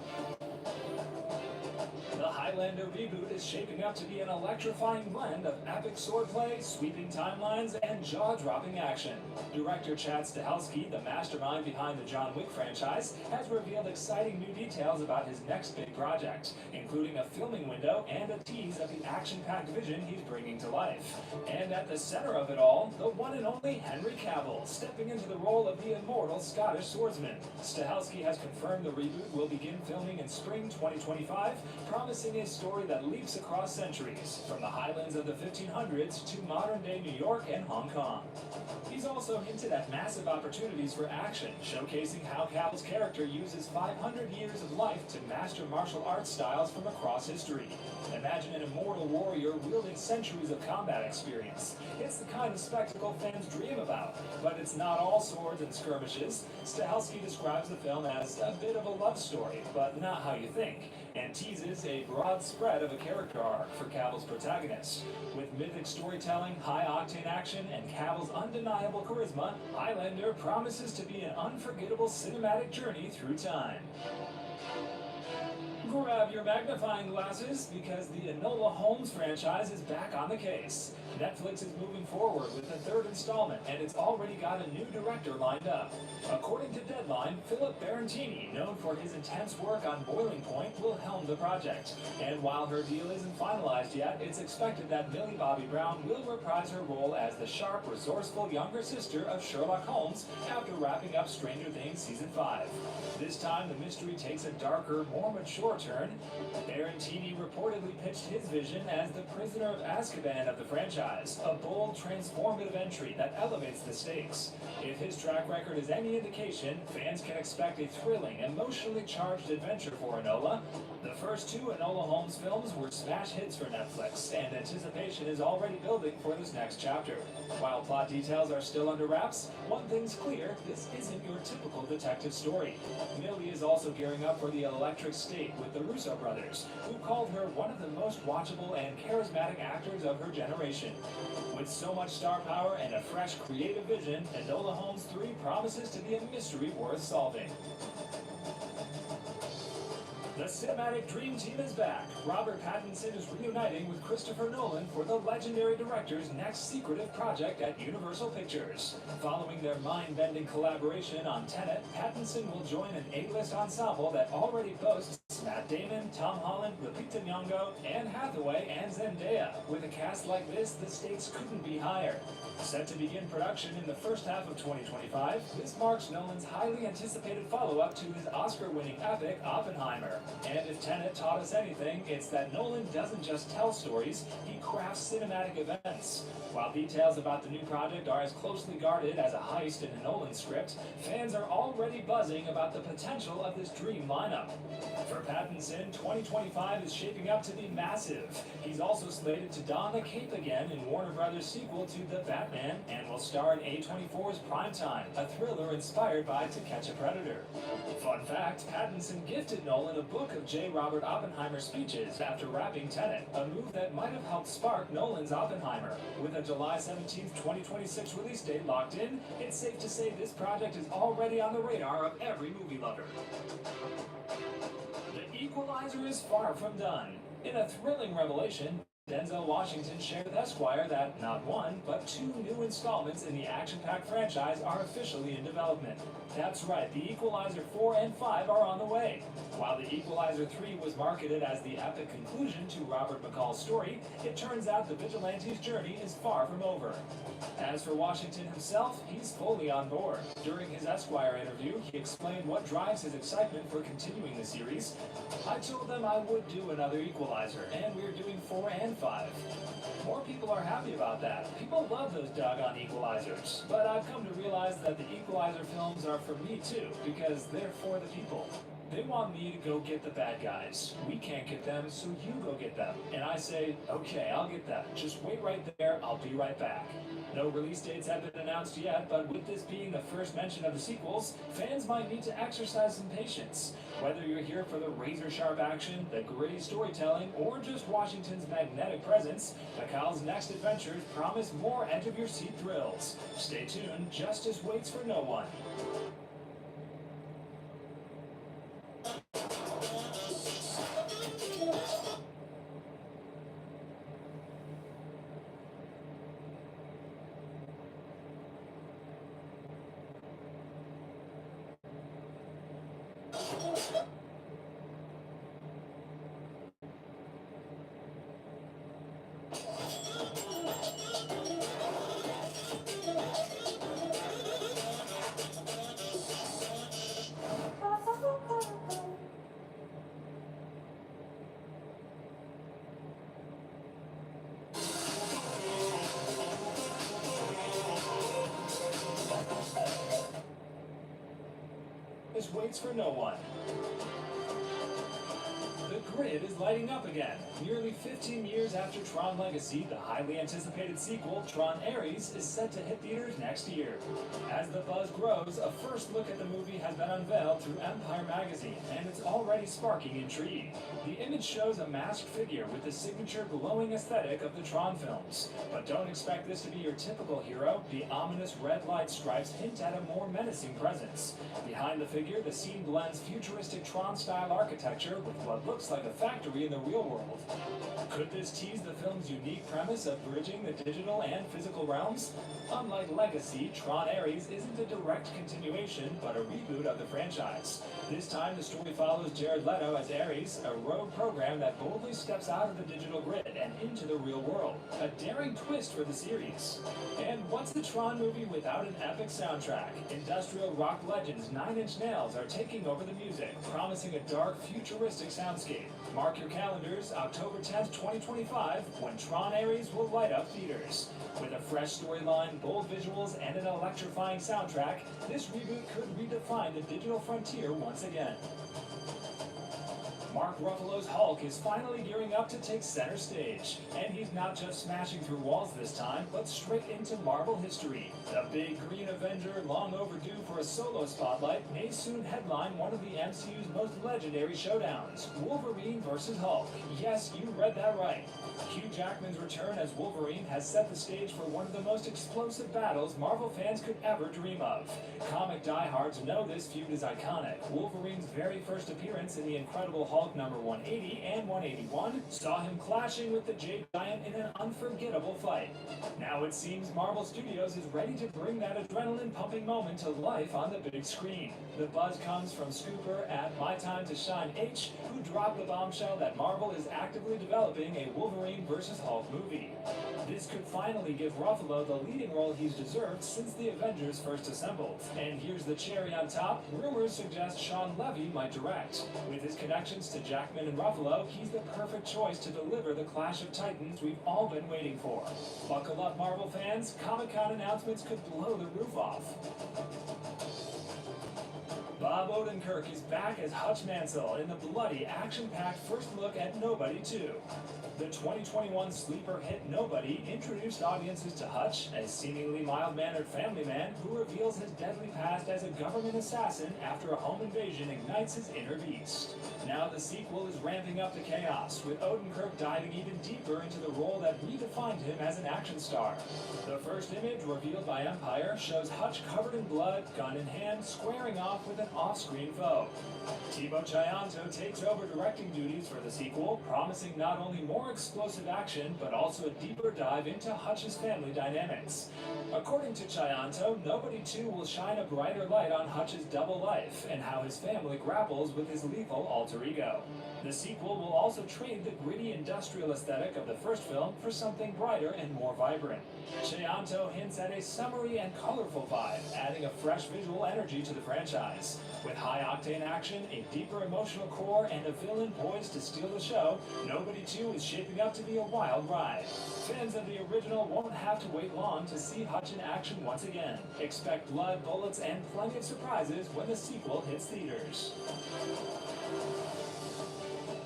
Speaker 1: The Highlander reboot is shaping up to be an electrifying blend of epic swordplay, sweeping timelines, and jaw-dropping action. Director Chad Stahelski, the mastermind behind the John Wick franchise, has revealed exciting new details about his next big project, including a filming window and a tease of the action-packed vision he's bringing to life. And at the center of it all, the one and only Henry Cavill, stepping into the role of the immortal Scottish swordsman. Stahelski has confirmed the reboot will begin filming in spring 2025, promising a story that leaps across centuries, from the highlands of the 1500s to modern-day New York and Hong Kong. He's also hinted at massive opportunities for action, showcasing how Cavill's character uses 500 years of life to master martial arts styles from across history. Imagine an immortal warrior wielding centuries of combat experience. It's the kind of spectacle fans dream about, but it's not all swords and skirmishes. Stahelski describes the film as a bit of a love story, but not how you think, and teases a broad spread of a character arc for Cavill's protagonist. With mythic storytelling, high-octane action, and Cavill's undeniable charisma, Highlander promises to be an unforgettable cinematic journey through time. Grab your magnifying glasses, because the Enola Holmes franchise is back on the case. Netflix is moving forward with the 3rd installment, and it's already got a new director lined up. According to Deadline, Philip Barantini, known for his intense work on Boiling Point, will helm the project. And while her deal isn't finalized yet, it's expected that Millie Bobby Brown will reprise her role as the sharp, resourceful younger sister of Sherlock Holmes after wrapping up Stranger Things Season 5. This time, the mystery takes a darker, more mature turn. Barantini reportedly pitched his vision as the Prisoner of Azkaban of the franchise, a bold, transformative entry that elevates the stakes. If his track record is any indication, fans can expect a thrilling, emotionally charged adventure for Enola. The first 2 Enola Holmes films were smash hits for Netflix, and anticipation is already building for this next chapter. While plot details are still under wraps, one thing's clear: this isn't your typical detective story. Millie is also gearing up for the electric state with the Russo brothers, who called her one of the most watchable and charismatic actors of her generation. With so much star power and a fresh, creative vision, Enola Holmes 3 promises to be a mystery worth solving. The cinematic dream team is back. Robert Pattinson is reuniting with Christopher Nolan for the legendary director's next secretive project at Universal Pictures. Following their mind-bending collaboration on Tenet, Pattinson will join an A-list ensemble that already boasts Matt Damon, Tom Holland, Lupita Nyong'o, Anne Hathaway, and Zendaya. With a cast like this, the stakes couldn't be higher. Set to begin production in the first half of 2025, this marks Nolan's highly anticipated follow-up to his Oscar-winning epic, Oppenheimer. And if Tenet taught us anything, it's that Nolan doesn't just tell stories, he crafts cinematic events. While details about the new project are as closely guarded as a heist in a Nolan script, fans are already buzzing about the potential of this dream lineup. For Pattinson, 2025 is shaping up to be massive. He's also slated to don the cape again in Warner Brothers' sequel to The Batman, and will star in A24's Primetime, a thriller inspired by To Catch a Predator. Fun fact, Pattinson gifted Nolan a book of J. Robert Oppenheimer's speeches after wrapping Tenet, a move that might have helped spark Nolan's Oppenheimer. With a July 17, 2026 release date locked in, it's safe to say this project is already on the radar of every movie lover. The Equalizer is far from done. In a thrilling revelation, Denzel Washington shared with Esquire that not one, but two new installments in the action-packed franchise are officially in development. That's right, The Equalizer 4 and 5 are on the way. While The Equalizer 3 was marketed as the epic conclusion to Robert McCall's story, it turns out the vigilante's journey is far from over. As for Washington himself, he's fully on board. During his Esquire interview, he explained what drives his excitement for continuing the series. I told them I would do another Equalizer, and we're doing 4 and 5. More people are happy about that. People love those doggone Equalizers. But I've come to realize that the Equalizer films are for me too, because they're for the people. They want me to go get the bad guys. We can't get them, so you go get them. And I say, okay, I'll get them. Just wait right there, I'll be right back. No release dates have been announced yet, but with this being the first mention of the sequels, fans might need to exercise some patience. Whether you're here for the razor-sharp action, the gritty storytelling, or just Washington's magnetic presence, McCall's next adventures promise more edge-of-your-seat thrills. Stay tuned, justice waits for no one. This waits for no one. The grid is lighting up again. Nearly 15 years after Tron Legacy, the highly anticipated sequel, Tron Ares, is set to hit theaters next year. As the buzz grows, a first look at the movie has been unveiled through Empire magazine, and it's already sparking intrigue. The image shows a masked figure with the signature glowing aesthetic of the Tron films. But don't expect this to be your typical hero. The ominous red light stripes hint at a more menacing presence. Behind the figure, the scene blends futuristic Tron-style architecture with what looks like a factory in the real world. Could this tease the film's unique premise of bridging the digital and physical realms? Unlike Legacy, Tron Ares isn't a direct continuation, but a reboot of the franchise. This time, the story follows Jared Leto as Ares, a rogue program that boldly steps out of the digital grid and into the real world. A daring twist for the series. And what's the Tron movie without an epic soundtrack? Industrial rock legends Nine Inch Nails are taking over the music, promising a dark, futuristic soundscape. Mark your calendars, October 10th, 2025, when Tron Ares will light up theaters. With a fresh storyline, bold visuals, and an electrifying soundtrack, this reboot could redefine the digital frontier once again. Mark Ruffalo's Hulk is finally gearing up to take center stage. And he's not just smashing through walls this time, but straight into Marvel history. The big green Avenger, long overdue for a solo spotlight, may soon headline one of the MCU's most legendary showdowns, Wolverine vs. Hulk. Yes, you read that right. Hugh Jackman's return as Wolverine has set the stage for one of the most explosive battles Marvel fans could ever dream of. Comic diehards know this feud is iconic. Wolverine's very first appearance in the Incredible Hulk number 180 and 181 saw him clashing with the Jade Giant in an unforgettable fight. Now it seems Marvel Studios is ready to bring that adrenaline-pumping moment to life on the big screen. The buzz comes from Scooper at My Time to Shine H, who dropped the bombshell that Marvel is actively developing a Wolverine vs. Hulk movie. This could finally give Ruffalo the leading role he's deserved since the Avengers first assembled. And here's the cherry on top, rumors suggest Sean Levy might direct. With his connections to Jackman and Ruffalo, he's the perfect choice to deliver the Clash of Titans we've all been waiting for. Buckle up, Marvel fans, Comic-Con announcements could blow the roof off. Bob Odenkirk is back as Hutch Mansell in the bloody, action-packed first look at Nobody 2. The 2021 sleeper hit Nobody introduced audiences to Hutch, a seemingly mild-mannered family man who reveals his deadly past as a government assassin after a home invasion ignites his inner beast. Now the sequel is ramping up the chaos, with Odenkirk diving even deeper into the role that redefined him as an action star. The first image, revealed by Empire, shows Hutch covered in blood, gun in hand, squaring off with an off-screen foe. Thibaut Chianto takes over directing duties for the sequel, promising not only more more explosive action, but also a deeper dive into Hutch's family dynamics. According to Chianto, nobody too will shine a brighter light on Hutch's double life and how his family grapples with his lethal alter ego. The sequel will also trade the gritty industrial aesthetic of the first film for something brighter and more vibrant. Chianto hints at a summery and colorful vibe, adding a fresh visual energy to the franchise. With high-octane action, a deeper emotional core, and a villain poised to steal the show, Nobody 2 is shaping up to be a wild ride. Fans of the original won't have to wait long to see Hutch in action once again. Expect blood, bullets, and plenty of surprises when the sequel hits theaters.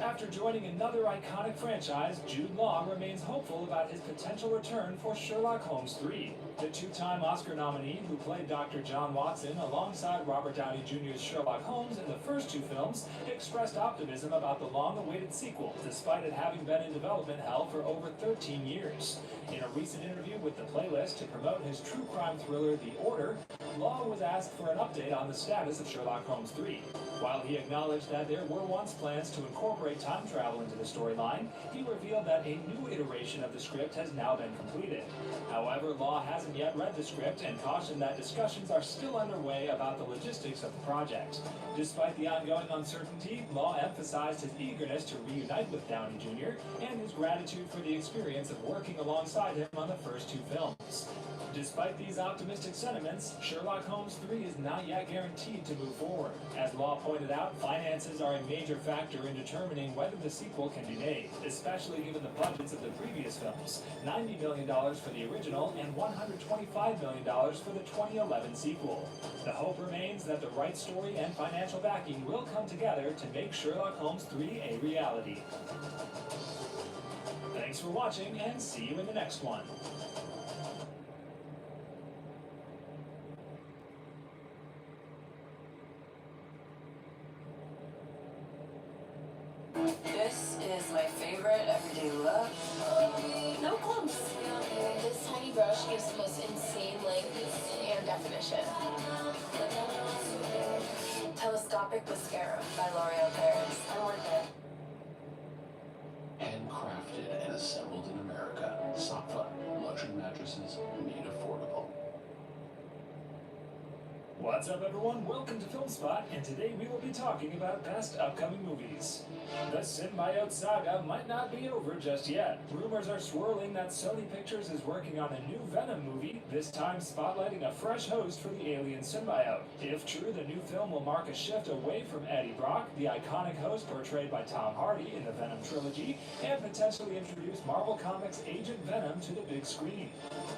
Speaker 1: After joining another iconic franchise, Jude Law remains hopeful about his potential return for Sherlock Holmes 3. The two-time Oscar nominee, who played Dr. John Watson alongside Robert Downey Jr.'s Sherlock Holmes in the first two films, expressed optimism about the long-awaited sequel, despite it having been in development hell for over 13 years. In a recent interview with The Playlist to promote his true crime thriller The Order, Law was asked for an update on the status of Sherlock Holmes 3. While he acknowledged that there were once plans to incorporate time travel into the storyline, he revealed that a new iteration of the script has now been completed. However, Law hasn't yet read the script and cautioned that discussions are still underway about the logistics of the project. Despite the ongoing uncertainty, Law emphasized his eagerness to reunite with Downey Jr. and his gratitude for the experience of working alongside him on the first two films. Despite these optimistic sentiments, Sherlock Holmes 3 is not yet guaranteed to move forward. As Law pointed out, finances are a major factor in determining whether the sequel can be made, especially given the budgets of the previous films, $90 million for the original and $125 million for the 2011 sequel. The hope remains that the right story and financial backing will come together to make Sherlock Holmes 3 a reality. Thanks for watching, and see you in the next one.
Speaker 8: This is my favorite everyday look.
Speaker 10: No clumps. This tiny brush gives the most insane length and definition. Telescopic mascara by L'Oreal Paris. I like it.
Speaker 2: Handcrafted and assembled in America. Safa, luxury mattresses made affordable.
Speaker 1: What's up, everyone? Welcome to Film Spot, and today we will be talking about best upcoming movies. The symbiote saga might not be over just yet. Rumors are swirling that Sony Pictures is working on a new Venom movie, this time spotlighting a fresh host for the alien symbiote. If true, the new film will mark a shift away from Eddie Brock, the iconic host portrayed by Tom Hardy in the Venom trilogy, and potentially introduce Marvel Comics' Agent Venom to the big screen.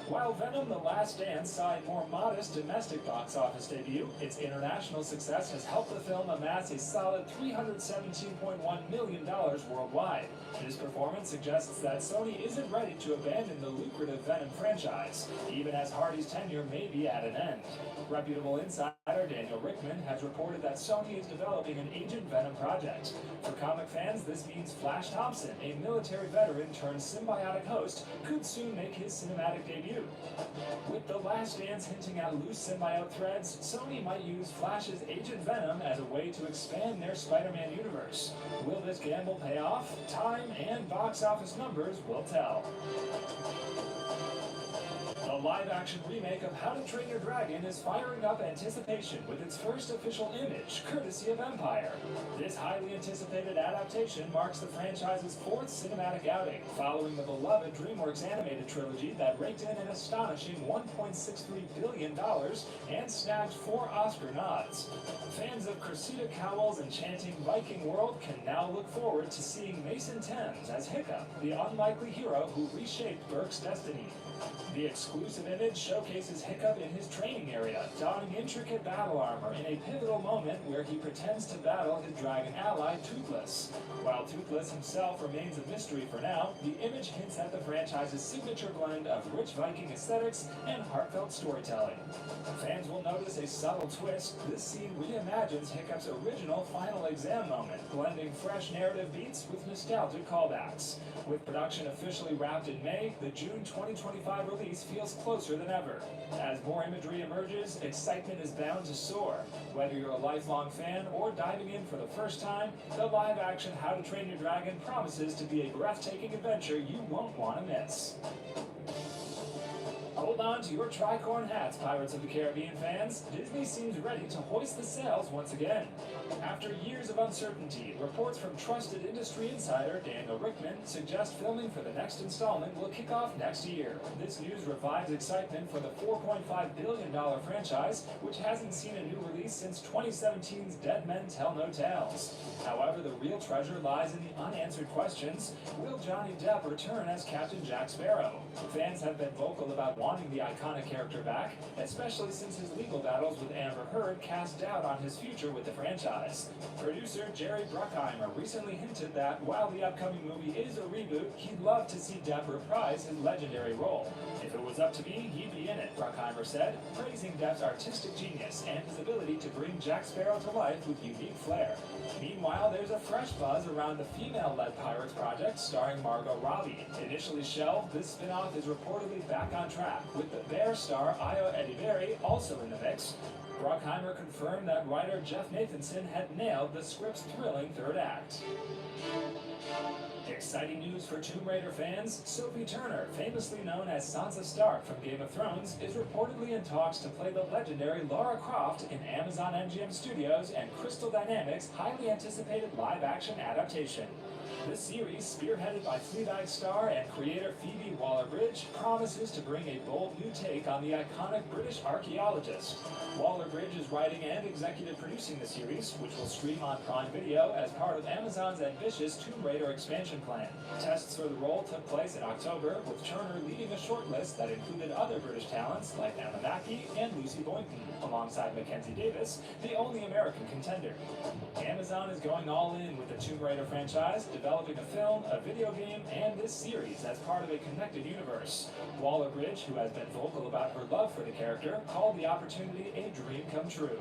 Speaker 1: While Venom: The Last Dance saw a more modest domestic box office debut, its international success has helped the film amass a solid $317.1 million worldwide. This performance suggests that Sony isn't ready to abandon the lucrative Venom franchise, even as Hardy's tenure may be at an end. Reputable insider Daniel Rickman has reported that Sony is developing an Agent Venom project. For comic fans, this means Flash Thompson, a military veteran turned symbiotic host, could soon make his cinematic debut. With The Last Dance hinting at loose symbiote threads, Sony might use Flash's Agent Venom as a way to expand their Spider-Man universe. Will this gamble pay off? Time and box office numbers will tell. The live-action remake of How to Train Your Dragon is firing up anticipation with its first official image, courtesy of Empire. This highly anticipated adaptation marks the franchise's fourth cinematic outing, following the beloved DreamWorks animated trilogy that raked in an astonishing $1.63 billion and snagged 4 Oscar nods. Fans of Cressida Cowell's enchanting Viking world can now look forward to seeing Mason Thames as Hiccup, the unlikely hero who reshaped Burke's destiny. The exclusive image showcases Hiccup in his training area, donning intricate battle armor in a pivotal moment where he pretends to battle his dragon ally, Toothless. While Toothless himself remains a mystery for now, the image hints at the franchise's signature blend of rich Viking aesthetics and heartfelt storytelling. Fans will notice a subtle twist. This scene reimagines Hiccup's original final exam moment, blending fresh narrative beats with nostalgic callbacks. With production officially wrapped in May, the June 2024 2025 release feels closer than ever. As more imagery emerges, excitement is bound to soar. Whether you're a lifelong fan or diving in for the first time, the live-action How to Train Your Dragon promises to be a breathtaking adventure you won't want to miss. Hold on to your tricorn hats, Pirates of the Caribbean fans. Disney seems ready to hoist the sails once again. After years of uncertainty, reports from trusted industry insider Daniel Rickman suggest filming for the next installment will kick off next year. This news revives excitement for the $4.5 billion franchise, which hasn't seen a new release since 2017's Dead Men Tell No Tales. However, the real treasure lies in the unanswered questions. Will Johnny Depp return as Captain Jack Sparrow? Fans have been vocal about wanting the iconic character back, especially since his legal battles with Amber Heard cast doubt on his future with the franchise. Producer Jerry Bruckheimer recently hinted that while the upcoming movie is a reboot, he'd love to see Depp reprise his legendary role. If it was up to me, he'd be in it, Bruckheimer said, praising Depp's artistic genius and his ability to bring Jack Sparrow to life with unique flair. Meanwhile, there's a fresh buzz around the female-led Pirates project starring Margot Robbie. Initially shelved, this spin-off is reportedly back on track, with the Bear star Ayo Edebiri also in the mix. Bruckheimer confirmed that writer Jeff Nathanson had nailed the script's thrilling third act. Exciting news for Tomb Raider fans. Sophie Turner, famously known as Sansa Stark from Game of Thrones, is reportedly in talks to play the legendary Lara Croft in Amazon MGM Studios and Crystal Dynamics' highly anticipated live-action adaptation. This series, spearheaded by Fleabag star and creator Phoebe Waller-Bridge, promises to bring a bold new take on the iconic British archaeologist. Waller-Bridge is writing and executive producing the series, which will stream on Prime Video as part of Amazon's ambitious Tomb Raider expansion plan. Tests for the role took place in October, with Turner leading a shortlist that included other British talents like Emma Mackey and Lucy Boynton, alongside Mackenzie Davis, the only American contender. Amazon is going all in with the Tomb Raider franchise, developing a film, a video game, and this series as part of a connected universe. Waller-Bridge, who has been vocal about her love for the character, called the opportunity a dream come true.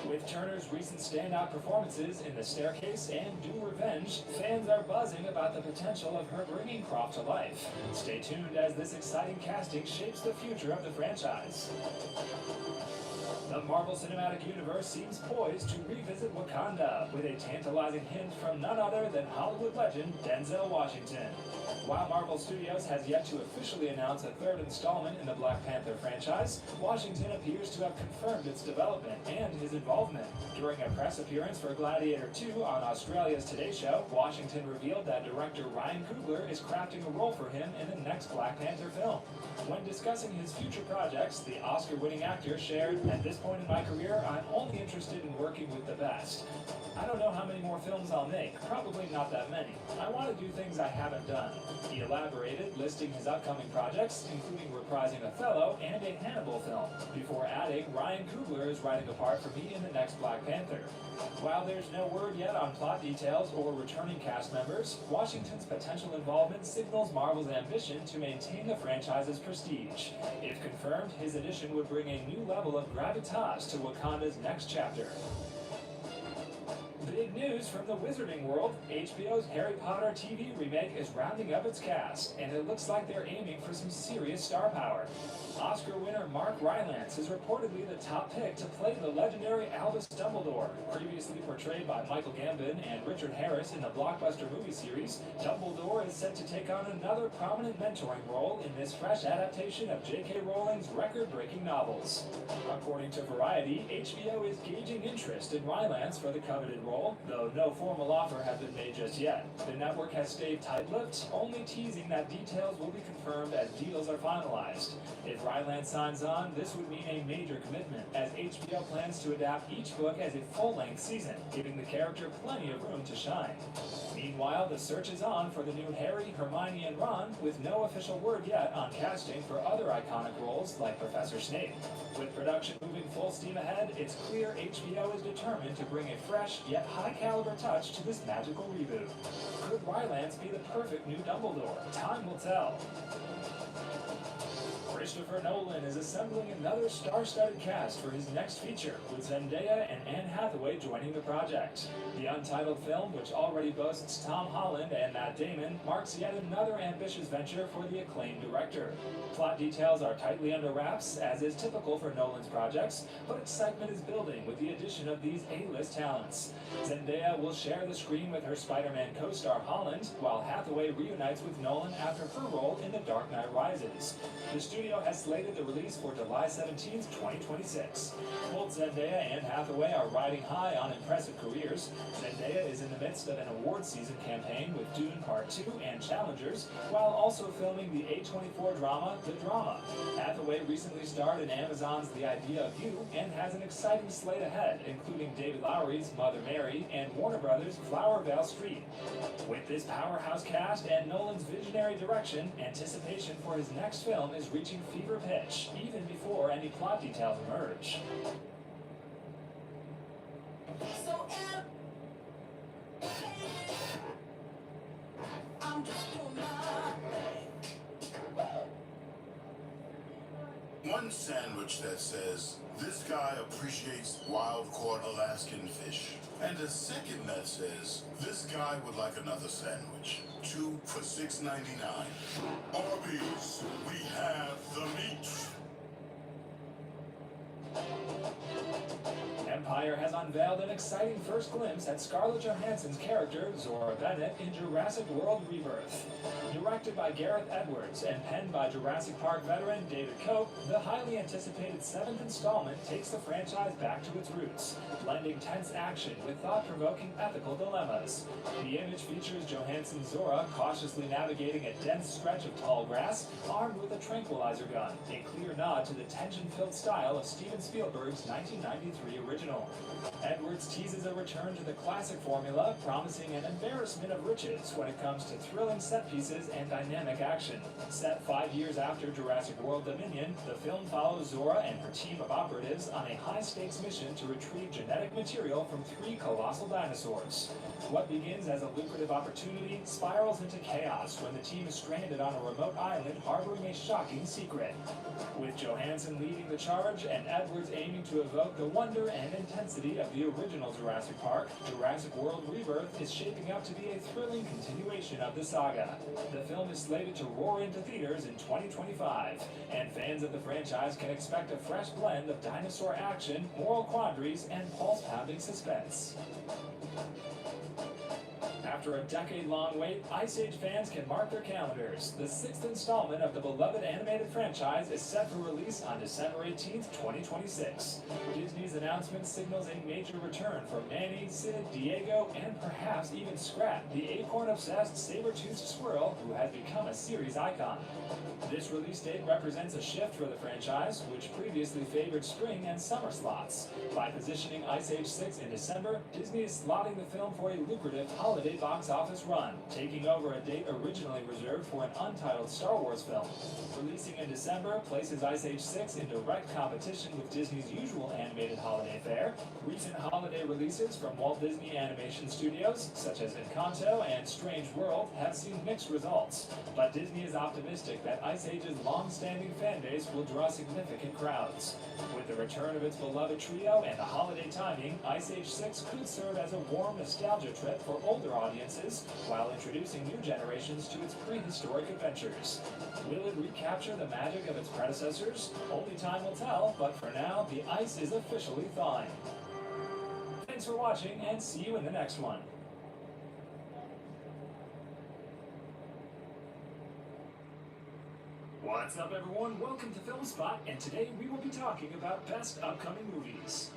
Speaker 1: With Turner's recent standout performances in The Staircase and Do Revenge, fans are buzzing about the potential of her bringing Croft to life. Stay tuned as this exciting casting shapes the future of the franchise. The Marvel Cinematic Universe seems poised to revisit Wakanda, with a tantalizing hint from none other than Hollywood legend Denzel Washington. While Marvel Studios has yet to officially announce a third installment in the Black Panther franchise, Washington appears to have confirmed its development and his involvement. During a press appearance for Gladiator 2 on Australia's Today Show, Washington revealed that director Ryan Coogler is crafting a role for him in the next Black Panther film. When discussing his future projects, the Oscar-winning actor shared, "At this point in my career, I'm only interested in working with the best. I don't know how many more films I'll make, probably not that many. I want to do things I haven't done." He elaborated, listing his upcoming projects, including reprising Othello and a Hannibal film, before adding, "Ryan Coogler is writing a part for me in the next Black Panther." While there's no word yet on plot details or returning cast members, Washington's potential involvement signals Marvel's ambition to maintain the franchise's prestige. If confirmed, his addition would bring a new level of gravitas to Wakanda's next chapter. Big news from the wizarding world. HBO's Harry Potter TV remake is rounding up its cast, and it looks like they're aiming for some serious star power. Oscar winner Mark Rylance is reportedly the top pick to play the legendary Albus Dumbledore. Previously portrayed by Michael Gambon and Richard Harris in the blockbuster movie series, Dumbledore is set to take on another prominent mentoring role in this fresh adaptation of J.K. Rowling's record-breaking novels. According to Variety, HBO is gauging interest in Rylance for the coveted role, though no formal offer has been made just yet. The network has stayed tight-lipped, only teasing that details will be confirmed as deals are finalized. If Rylance signs on, this would mean a major commitment, as HBO plans to adapt each book as a full-length season, giving the character plenty of room to shine. Meanwhile, the search is on for the new Harry, Hermione, and Ron, with no official word yet on casting for other iconic roles like Professor Snape. With production moving full steam ahead, it's clear HBO is determined to bring a fresh yet high-caliber touch to this magical reboot. Could Rylance be the perfect new Dumbledore? Time will tell. Christopher Nolan is assembling another star-studded cast for his next feature, with Zendaya and Anne Hathaway joining the project. The untitled film, which already boasts Tom Holland and Matt Damon, marks yet another ambitious venture for the acclaimed director. Plot details are tightly under wraps, as is typical for Nolan's projects, but excitement is building with the addition of these A-list talents. Zendaya will share the screen with her Spider-Man co-star Holland, while Hathaway reunites with Nolan after her role in The Dark Knight Rises. The studio has slated the release for July 17, 2026. Both Zendaya and Hathaway are riding high on impressive careers. Zendaya is in the midst of an award season campaign with Dune Part 2 and Challengers, while also filming the A24 drama The Drama. Hathaway recently starred in Amazon's The Idea of You and has an exciting slate ahead, including David Lowery's Mother Mary and Warner Brothers' Flower Vale Street. With this powerhouse cast and Nolan's visionary direction, anticipation for his next film is reaching fever pitch, even before any plot details emerge.
Speaker 2: So, I'm just doing my thing.
Speaker 11: One sandwich that says, "This guy appreciates wild-caught Alaskan fish." And a second that says, "This guy would like another sandwich." 2 for $6.99. Arby's, we have the meat.
Speaker 1: Empire has unveiled an exciting first glimpse at Scarlett Johansson's character, Zora Bennett, in Jurassic World Rebirth. Directed by Gareth Edwards and penned by Jurassic Park veteran David Koch, the highly anticipated 7th installment takes the franchise back to its roots, blending tense action with thought-provoking ethical dilemmas. The image features Johansson's Zora cautiously navigating a dense stretch of tall grass, armed with a tranquilizer gun, a clear nod to the tension-filled style of Steven Spielberg's 1993 original. Edwards teases a return to the classic formula, promising an embarrassment of riches when it comes to thrilling set pieces and dynamic action. Set 5 years after Jurassic World Dominion, the film follows Zora and her team of operatives on a high-stakes mission to retrieve genetic material from 3 colossal dinosaurs. What begins as a lucrative opportunity spirals into chaos when the team is stranded on a remote island harboring a shocking secret. With Johansson leading the charge and Edwards aiming to evoke the wonder and intensity of the original Jurassic Park, Jurassic World Rebirth is shaping up to be a thrilling continuation of the saga. The film is slated to roar into theaters in 2025, and fans of the franchise can expect a fresh blend of dinosaur action, moral quandaries, and pulse-pounding suspense. After a decade-long wait, Ice Age fans can mark their calendars. The 6th installment of the beloved animated franchise is set for release on December 18, 2026. Disney's announcement signals a major return for Manny, Sid, Diego, and perhaps even Scrat, the acorn-obsessed saber-toothed squirrel who has become a series icon. This release date represents a shift for the franchise, which previously favored spring and summer slots. By positioning Ice Age 6 in December, Disney is slotting the film for a lucrative holiday box office run, taking over a date originally reserved for an untitled Star Wars film. Releasing in December places Ice Age 6 in direct competition with Disney's usual animated holiday fare. Recent holiday releases from Walt Disney Animation Studios, such as Encanto and Strange World, have seen mixed results, but Disney is optimistic that Ice Age's long-standing fan base will draw significant crowds. With the return of its beloved trio and the holiday timing, Ice Age 6 could serve as a warm nostalgia trip for older audiences, while introducing new generations to its prehistoric adventures. Will it recapture the magic of its predecessors? Only time will tell, but for now, the ice is officially thawing. Thanks for watching, and see you in the next one. What's up, everyone? Welcome to Film Spot, and today we will be talking about best upcoming movies.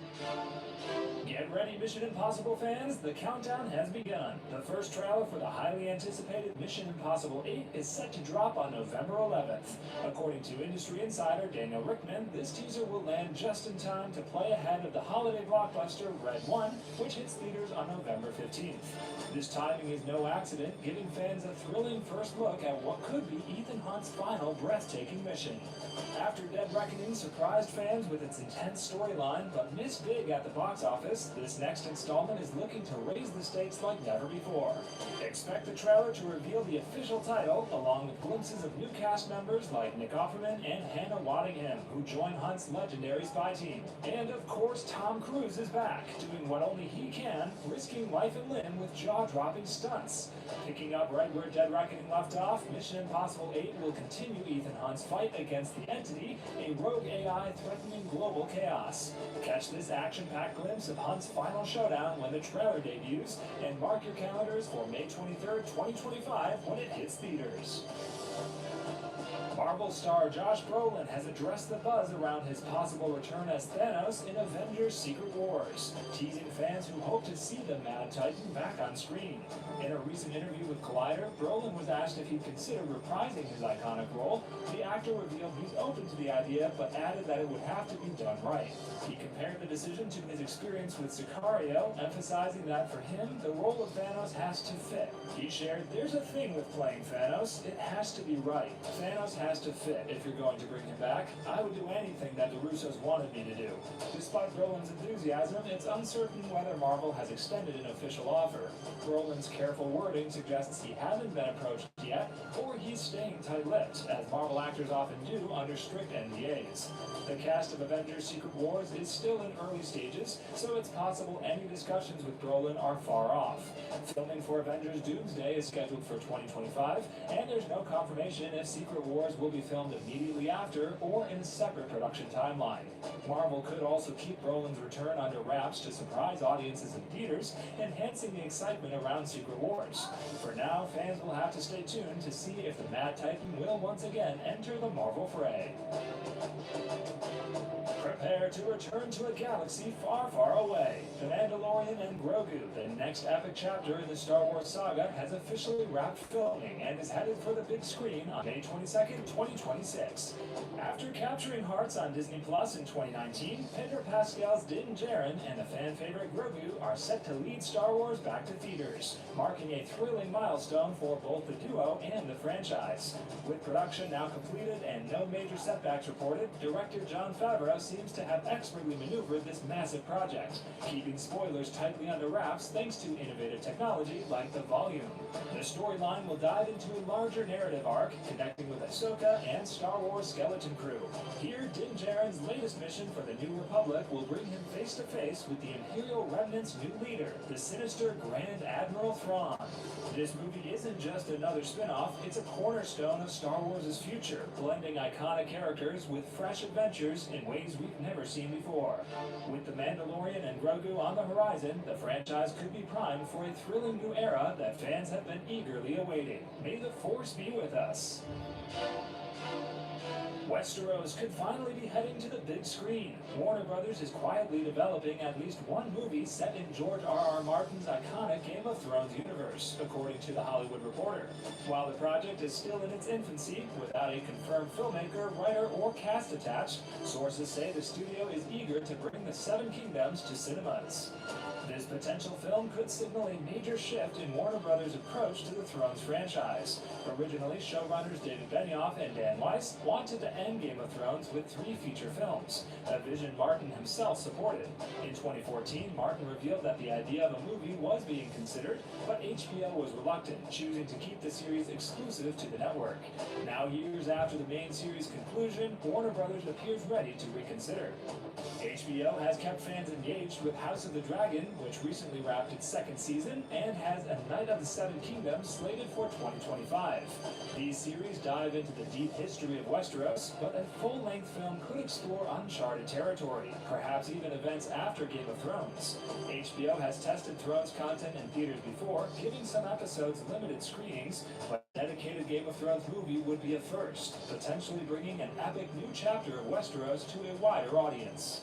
Speaker 1: Get ready, Mission Impossible fans, the countdown has begun. The first trailer for the highly anticipated Mission Impossible 8 is set to drop on November 11th. According to industry insider Daniel Rickman, this teaser will land just in time to play ahead of the holiday blockbuster Red 1, which hits theaters on November 15th. This timing is no accident, giving fans a thrilling first look at what could be Ethan Hunt's final breathtaking breathtaking mission. After Dead Reckoning surprised fans with its intense storyline but missed big at the box office, this next installment is looking to raise the stakes like never before. Expect the trailer to reveal the official title, along with glimpses of new cast members like Nick Offerman and Hannah Waddingham, who join Hunt's legendary spy team. And of course, Tom Cruise is back, doing what only he can, risking life and limb with jaw-dropping stunts. Picking up right where Dead Reckoning left off, Mission Impossible 8 will continue Ethan Hunt's fight against the Entity, a rogue AI threatening global chaos. Catch this action-packed glimpse of Hunt's final showdown when the trailer debuts, and mark your calendars for May 23rd, 2025 when it hits theaters. Marvel star Josh Brolin has addressed the buzz around his possible return as Thanos in Avengers Secret Wars, teasing fans who hope to see the Mad Titan back on screen. In a recent interview with Collider, Brolin was asked if he'd consider reprising his iconic role. The actor revealed he's open to the idea, but added that it would have to be done right. He compared the decision to his experience with Sicario, emphasizing that for him, the role of Thanos has to fit. He shared, "There's a thing with playing Thanos. It has to be right. Thanos has to fit if you're going to bring him back. I would do anything that the Russos wanted me to do." Despite Brolin's enthusiasm, it's uncertain whether Marvel has extended an official offer. Brolin's careful wording suggests he hasn't been approached yet, or he's staying tight-lipped, as Marvel actors often do under strict NDAs. The cast of Avengers Secret Wars is still in early stages, so it's possible any discussions with Brolin are far off. Filming for Avengers Doomsday is scheduled for 2025, and there's no confirmation if Secret Wars will be filmed immediately after or in a separate production timeline. Marvel could also keep Brolin's return under wraps to surprise audiences in theaters, enhancing the excitement around Secret Wars. For now, fans will have to stay tuned to see if the Mad Titan will once again enter the Marvel fray. Prepare to return to a galaxy far, far away. The Mandalorian and Grogu, the next epic chapter in the Star Wars saga, has officially wrapped filming and is headed for the big screen on May 22nd, 2026. After capturing hearts on Disney Plus in 2019, Pedro Pascal's Din Djarin and the fan favorite Grogu are set to lead Star Wars back to theaters, marking a thrilling milestone for both the duo and the franchise. With production now completed and no major setbacks reported, director Jon Favreau seems to have expertly maneuvered this massive project, keeping spoilers tightly under wraps thanks to innovative technology like the Volume. The storyline will dive into a larger narrative arc, connecting with Ahsoka and Star Wars skeleton crew. Here, Din Djarin's latest mission for the New Republic will bring him face to face with the Imperial Remnant's new leader, the sinister Grand Admiral Thrawn. This movie isn't just another spin-off, it's a cornerstone of Star Wars' future, blending iconic characters with fresh adventures in ways we've never seen before. With The Mandalorian and Grogu on the horizon, the franchise could be primed for a thrilling new era that fans have been eagerly awaiting. May the Force be with us. Westeros could finally be heading to the big screen. Warner Brothers is quietly developing at least one movie set in George R.R. Martin's iconic Game of Thrones universe, according to The Hollywood Reporter. While the project is still in its infancy, without a confirmed filmmaker, writer, or cast attached, sources say the studio is eager to bring the Seven Kingdoms to cinemas. This potential film could signal a major shift in Warner Brothers' approach to the Thrones franchise. Originally, showrunners David Benioff and Dan Weiss wanted to end Game of Thrones with 3 feature films, a vision Martin himself supported. In 2014, Martin revealed that the idea of a movie was being considered, but HBO was reluctant, choosing to keep the series exclusive to the network. Now, years after the main series' conclusion, Warner Brothers appears ready to reconsider. HBO has kept fans engaged with House of the Dragon, which recently wrapped its 2nd season, and has A Knight of the Seven Kingdoms slated for 2025. These series dive into the deep history of Westeros, but a full-length film could explore uncharted territory, perhaps even events after Game of Thrones. HBO has tested Thrones content in theaters before, giving some episodes limited screenings, but a dedicated Game of Thrones movie would be a first, potentially bringing an epic new chapter of Westeros to a wider audience.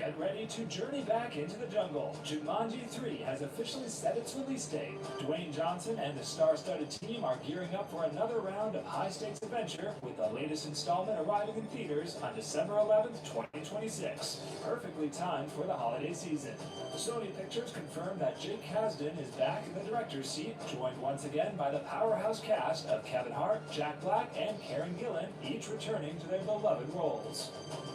Speaker 1: Get ready to journey back into the jungle. Jumanji 3 has officially set its release date. Dwayne Johnson and the star-studded team are gearing up for another round of high-stakes adventure, with the latest installment arriving in theaters on December 11th, 2026. Perfectly timed for the holiday season. Sony Pictures confirmed that Jake Kasdan is back in the director's seat, joined once again by the powerhouse cast of Kevin Hart, Jack Black, and Karen Gillan, each returning to their beloved roles.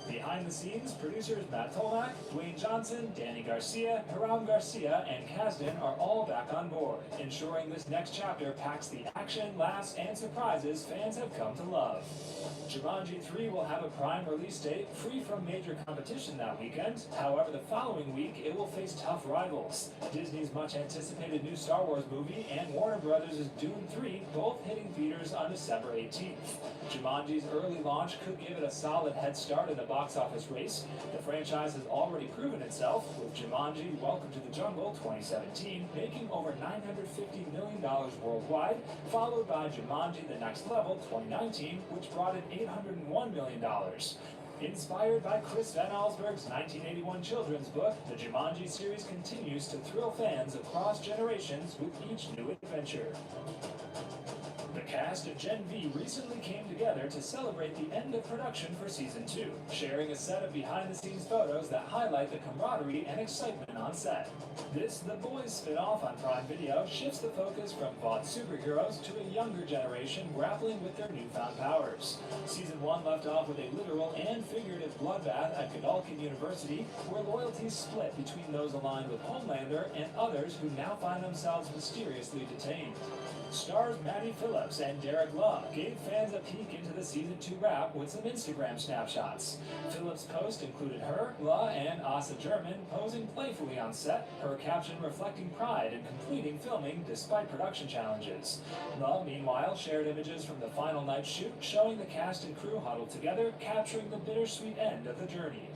Speaker 1: Behind the scenes, producers Matt Tolmach, Dwayne Johnson, Danny Garcia, Hiram Garcia, and Kasdan are all back on board, ensuring this next chapter packs the action, laughs, and surprises fans have come to love. Jumanji 3 will have a prime release date, free from major competition that weekend. However, the following week, it will face tough rivals. Disney's much-anticipated new Star Wars movie and Warner Brothers' Dune 3, both hitting theaters on December 18th. Jumanji's early launch could give it a solid head start in the box office race. The franchise has already proven itself, with Jumanji Welcome to the Jungle 2017 making over $950 million worldwide, followed by Jumanji The Next Level 2019, which brought in $801 million. Inspired by Chris Van Allsburg's 1981 children's book, the Jumanji series continues to thrill fans across generations with each new adventure. The cast of Gen V recently came together to celebrate the end of production for Season 2, sharing a set of behind-the-scenes photos that highlight the camaraderie and excitement on set. This The Boys spin-off on Prime Video shifts the focus from vaught superheroes to a younger generation grappling with their newfound powers. Season 1 left off with a literal and figurative bloodbath at Godolphin University, where loyalties split between those aligned with Homelander and others who now find themselves mysteriously detained. Stars Maddie Phillips and Derek Love gave fans a peek into the Season 2 wrap with some Instagram snapshots. Phillips' post included her, La, and Asa German posing playfully on set, her caption reflecting pride in completing filming despite production challenges. La, meanwhile, shared images from the final night shoot showing the cast and crew huddled together, capturing the bittersweet end of the journey.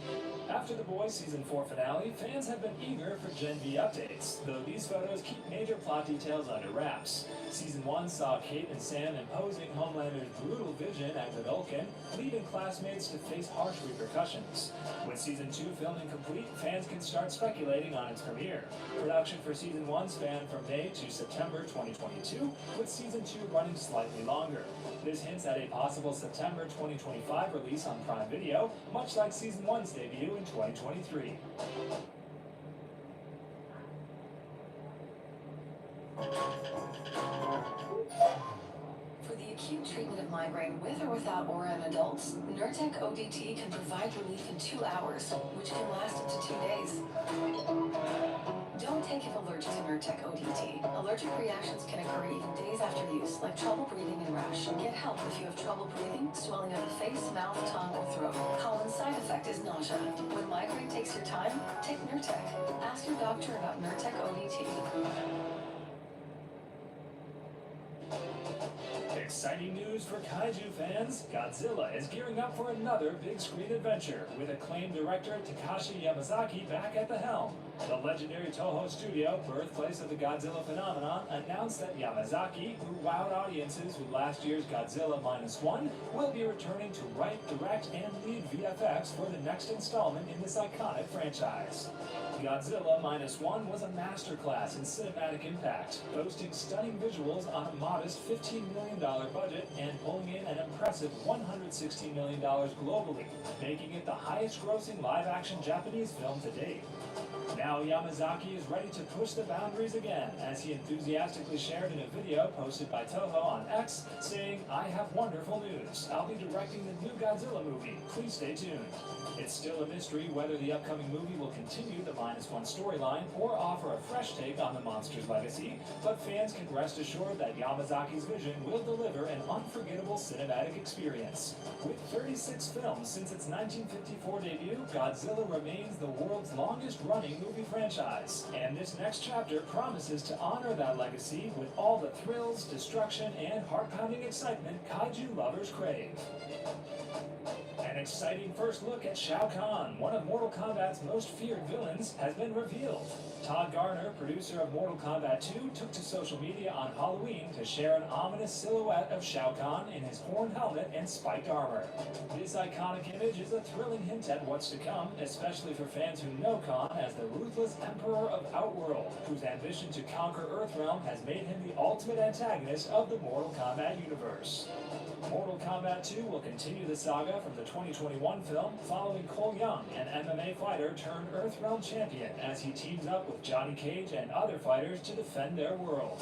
Speaker 1: After The Boys Season 4 finale, fans have been eager for Gen V updates, though these photos keep major plot details under wraps. Season 1 saw Kate and Sam imposing Homelander's brutal vision at Godolphin, leaving classmates to face harsh repercussions. With Season 2 filming complete, fans can start speculating on its premiere. Production for Season 1 spanned from May to September 2022, with Season 2 running slightly longer. This hints at a possible September 2025 release on Prime Video, much like Season 1's debut in 2023.
Speaker 12: For the acute treatment of migraine with or without aura in adults, Nurtec ODT can provide relief in 2 hours, which can last up to 2 days. Don't take if allergic to Nurtec ODT. Allergic reactions can occur even days after use, like trouble breathing and rash. Get help if you have trouble breathing, swelling of the face, mouth, tongue, or throat. Common side effect is nausea. When migraine takes your time, take Nurtec. Ask your doctor about Nurtec ODT.
Speaker 1: Exciting news for kaiju fans! Godzilla is gearing up for another big screen adventure, with acclaimed director Takashi Yamazaki back at the helm. The legendary Toho studio, birthplace of the Godzilla phenomenon, announced that Yamazaki, who wowed audiences with last year's Godzilla -1, will be returning to write, direct, and lead VFX for the next installment in this iconic franchise. Godzilla -1 was a masterclass in cinematic impact, boasting stunning visuals on a modest $15 million budget and pulling in an impressive $116 million globally, making it the highest-grossing live-action Japanese film to date. Now Yamazaki is ready to push the boundaries again, as he enthusiastically shared in a video posted by Toho on X, saying, "I have wonderful news. I'll be directing the new Godzilla movie. Please stay tuned." It's still a mystery whether the upcoming movie will continue the -1 storyline or offer a fresh take on the monster's legacy, but fans can rest assured that Yamazaki's vision will deliver an unforgettable cinematic experience. With 36 films since its 1954 debut, Godzilla remains the world's longest-running movie franchise, and this next chapter promises to honor that legacy with all the thrills, destruction, and heart-pounding excitement kaiju lovers crave. An exciting first look at Shao Kahn, one of Mortal Kombat's most feared villains, has been revealed. Todd Garner, producer of Mortal Kombat 2, took to social media on Halloween to share an ominous silhouette of Shao Kahn in his horn helmet and spiked armor. This iconic image is a thrilling hint at what's to come, especially for fans who know Kahn as the ruthless Emperor of Outworld, whose ambition to conquer Earthrealm has made him the ultimate antagonist of the Mortal Kombat universe. Mortal Kombat 2 will continue the saga from the 2021 film, following Cole Young, an MMA fighter turned Earthrealm champion, as he teams up with Johnny Cage and other fighters to defend their world.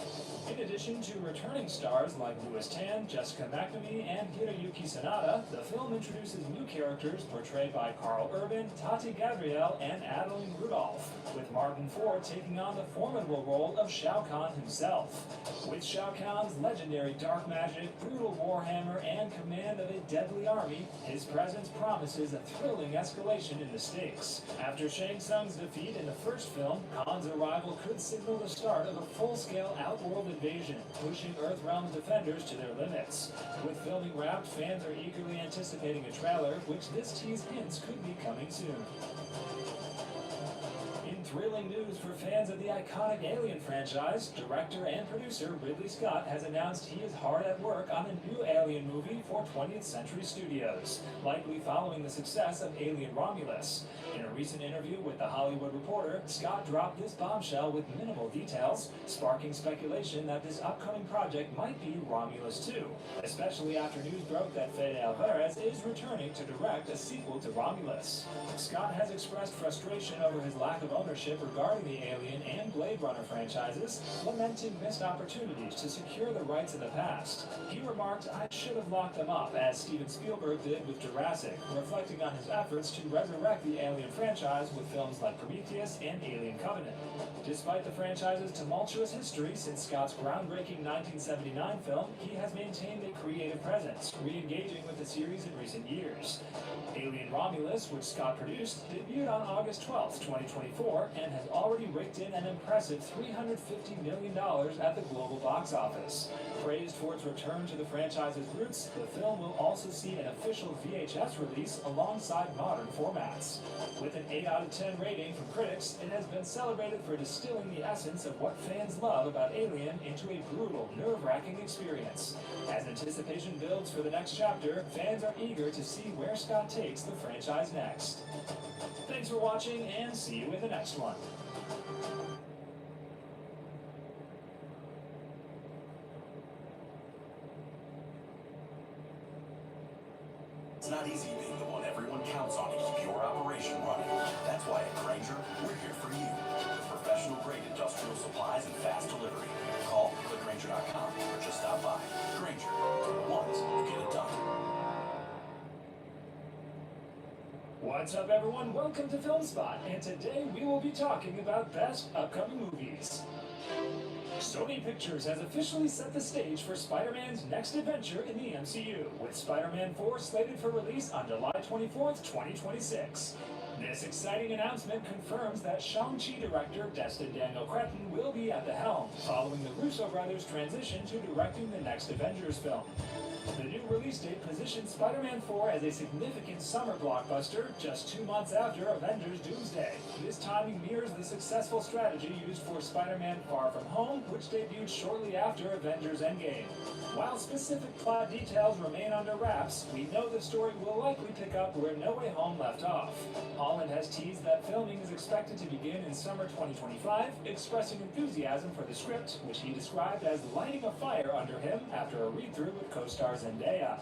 Speaker 1: In addition to returning stars like Louis Tan, Jessica McNamee, and Hiroyuki Sanada, the film introduces new characters portrayed by Carl Urban, Tati Gabrielle, and Adeline Rudolph, with Martin Ford taking on the formidable role of Shao Kahn himself. With Shao Kahn's legendary dark magic, brutal warhammer, and command of a deadly army, his presence promises a thrilling escalation in the stakes. After Shang Tsung's defeat in the first film, Kahn's arrival could signal the start of a full-scale outworld invasion, pushing Earthrealm's defenders to their limits. With filming wrapped, fans are eagerly anticipating a trailer, which this tease hints could be coming soon. In thrilling news for fans of the iconic Alien franchise, director and producer Ridley Scott has announced he is hard at work on a new Alien movie for 20th Century Studios, likely following the success of Alien Romulus. In a recent interview with The Hollywood Reporter, Scott dropped this bombshell with minimal details, sparking speculation that this upcoming project might be Romulus 2, especially after news broke that Fede Alvarez is returning to direct a sequel to Romulus. Scott has expressed frustration over his lack of ownership regarding the Alien and Blade Runner franchises, lamenting missed opportunities to secure the rights of the past. He remarked, "I should have locked them up, as Steven Spielberg did with Jurassic," reflecting on his efforts to resurrect the Alien franchise with films like Prometheus and Alien Covenant. Despite the franchise's tumultuous history since Scott's groundbreaking 1979 film, he has maintained a creative presence, re-engaging with the series in recent years. Alien Romulus, which Scott produced, debuted on August 12, 2024, and has already raked in an impressive $350 million at the global box office. Praised for its return to the franchise's roots, the film will also see an official VHS release alongside modern formats. With an 8 out of 10 rating from critics, it has been celebrated for distilling the essence of what fans love about Alien into a brutal, nerve-wracking experience. As anticipation builds for the next chapter, fans are eager to see where Scott takes the franchise next. Thanks for watching, and see you in the next one.
Speaker 2: It's not easy being the one everyone counts on to keep your operation running. That's why at Grainger, we're here for you. With professional-grade industrial supplies and fast delivery. Call clickgrainger.com or just stop by. Grainger, once you get it done.
Speaker 1: What's up, everyone? Welcome to FilmSpot, and today we will be talking about best upcoming movies. Sony Pictures has officially set the stage for Spider-Man's next adventure in the MCU, with Spider-Man 4 slated for release on July 24th, 2026. This exciting announcement confirms that Shang-Chi director Destin Daniel Cretton will be at the helm, following the Russo brothers' transition to directing the next Avengers film. The new release date positions Spider-Man 4 as a significant summer blockbuster just 2 months after Avengers Doomsday. This timing mirrors the successful strategy used for Spider-Man Far From Home, which debuted shortly after Avengers Endgame. While specific plot details remain under wraps, we know the story will likely pick up where No Way Home left off. Holland has teased that filming is expected to begin in summer 2025, expressing enthusiasm for the script, which he described as lighting a fire under him after a read-through with co-star Zendaya.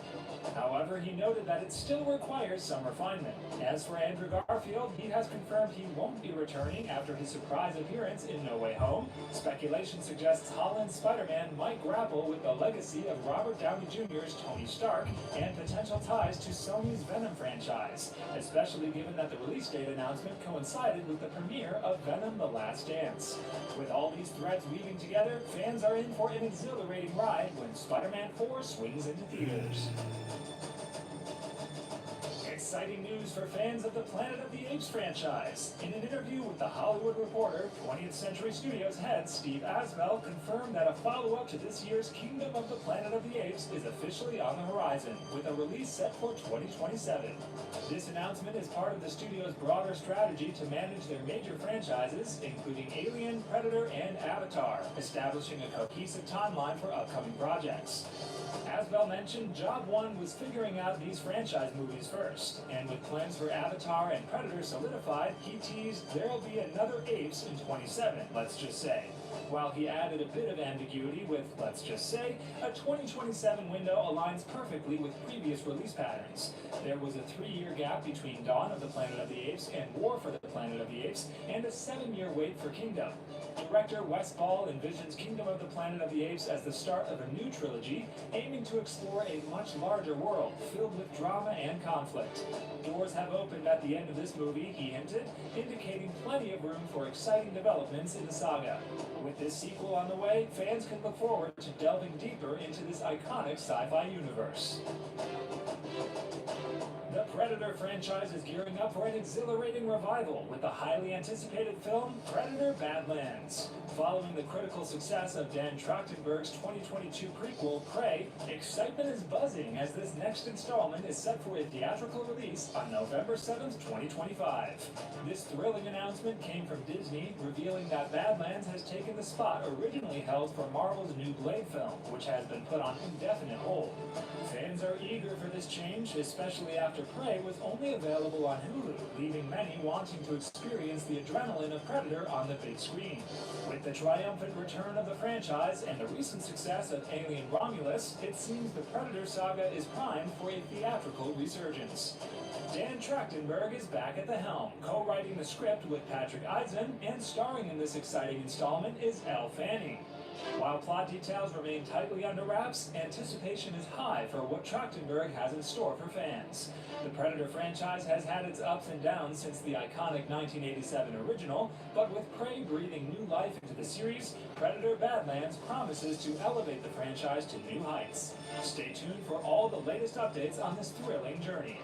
Speaker 1: However, he noted that it still requires some refinement. As for Andrew Garfield, he has confirmed he won't be returning after his surprise appearance in No Way Home. Speculation suggests Holland's Spider-Man might grapple with the legacy of Robert Downey Jr.'s Tony Stark and potential ties to Sony's Venom franchise, especially given that the release date announcement coincided with the premiere of Venom: The Last Dance. With all these threads weaving together, fans are in for an exhilarating ride when Spider-Man 4 swings into theaters. exciting news for fans of the Planet of the Apes franchise. In an interview with The Hollywood Reporter, 20th Century Studios head Steve Asbell confirmed that a follow-up to this year's Kingdom of the Planet of the Apes is officially on the horizon, with a release set for 2027. This announcement is part of the studio's broader strategy to manage their major franchises, including Alien, Predator, and Avatar, establishing a cohesive timeline for upcoming projects. Asbell mentioned Job 1 was figuring out these franchise movies first, and with plans for Avatar and Predator solidified, he teased there'll be another Apes in 27, let's just say. While he added a bit of ambiguity with, let's just say, a 2027 window aligns perfectly with previous release patterns. There was a 3-year gap between Dawn of the Planet of the Apes and War for the Planet of the Apes, and a 7-year wait for Kingdom. Director Wes Ball envisions Kingdom of the Planet of the Apes as the start of a new trilogy, aiming to explore a much larger world, filled with drama and conflict. Doors have opened at the end of this movie, he hinted, indicating plenty of room for exciting developments in the saga. With this sequel on the way, fans can look forward to delving deeper into this iconic sci-fi universe. The Predator franchise is gearing up for an exhilarating revival with the highly anticipated film Predator Badlands. Following the critical success of Dan Trachtenberg's 2022 prequel, Prey, excitement is buzzing as this next installment is set for a theatrical release on November 7th, 2025. This thrilling announcement came from Disney, revealing that Badlands has taken the spot originally held for Marvel's new Blade film, which has been put on indefinite hold. Fans are eager for this change, especially after Prey was only available on Hulu, leaving many wanting to experience the adrenaline of Predator on the big screen. With the triumphant return of the franchise and the recent success of Alien Romulus, it seems the Predator saga is primed for a theatrical resurgence. Dan Trachtenberg is back at the helm, co-writing the script with Patrick Eisen, and starring in this exciting installment is Elle Fanning. While plot details remain tightly under wraps, anticipation is high for what Trachtenberg has in store for fans. The Predator franchise has had its ups and downs since the iconic 1987 original, but with Prey breathing new life into the series, Predator Badlands promises to elevate the franchise to new heights. Stay tuned for all the latest updates on this thrilling journey.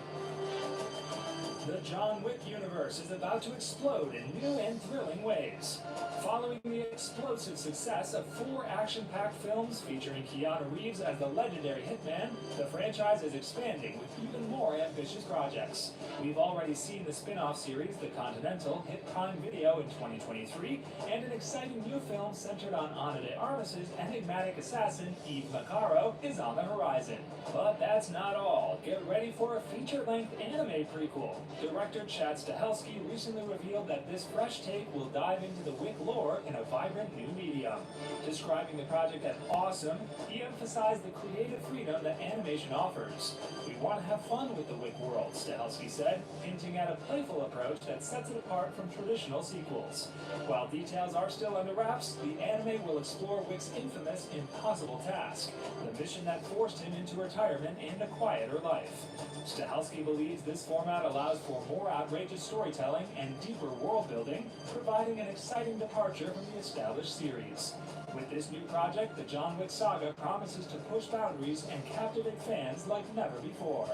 Speaker 1: The John Wick universe is about to explode in new and thrilling ways. Following the explosive success of 4 action-packed films featuring Keanu Reeves as the legendary hitman, the franchise is expanding with even more ambitious projects. We've already seen the spin-off series The Continental hit Prime Video in 2023, and an exciting new film centered on Ana de Armas's enigmatic assassin Eve Macaro is on the horizon. But that's not all. Get ready for a feature-length anime prequel. Director Chad Stahelski recently revealed that this fresh take will dive into the Wick lore in a vibrant new medium. Describing the project as awesome, he emphasized the creative freedom that animation offers. We want to have fun with the Wick world, Stahelski said, hinting at a playful approach that sets it apart from traditional sequels. While details are still under wraps, the anime will explore Wick's infamous impossible task, the mission that forced him into retirement and a quieter life. Stahelski believes this format allows for more outrageous storytelling and deeper world building, providing an exciting departure from the established series. With this new project, the John Wick saga promises to push boundaries and captivate fans like never before.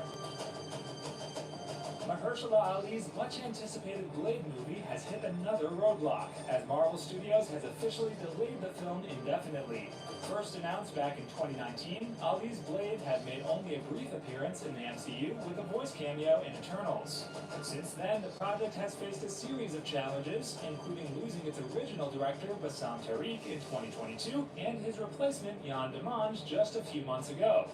Speaker 1: Mahershala Ali's much-anticipated Blade movie has hit another roadblock, as Marvel Studios has officially delayed the film indefinitely. First announced back in 2019, Ali's Blade had made only a brief appearance in the MCU with a voice cameo in Eternals. Since then, the project has faced a series of challenges, including losing its original director, Bassam Tariq, in 2022, and his replacement, Yann Demange, just a few months ago.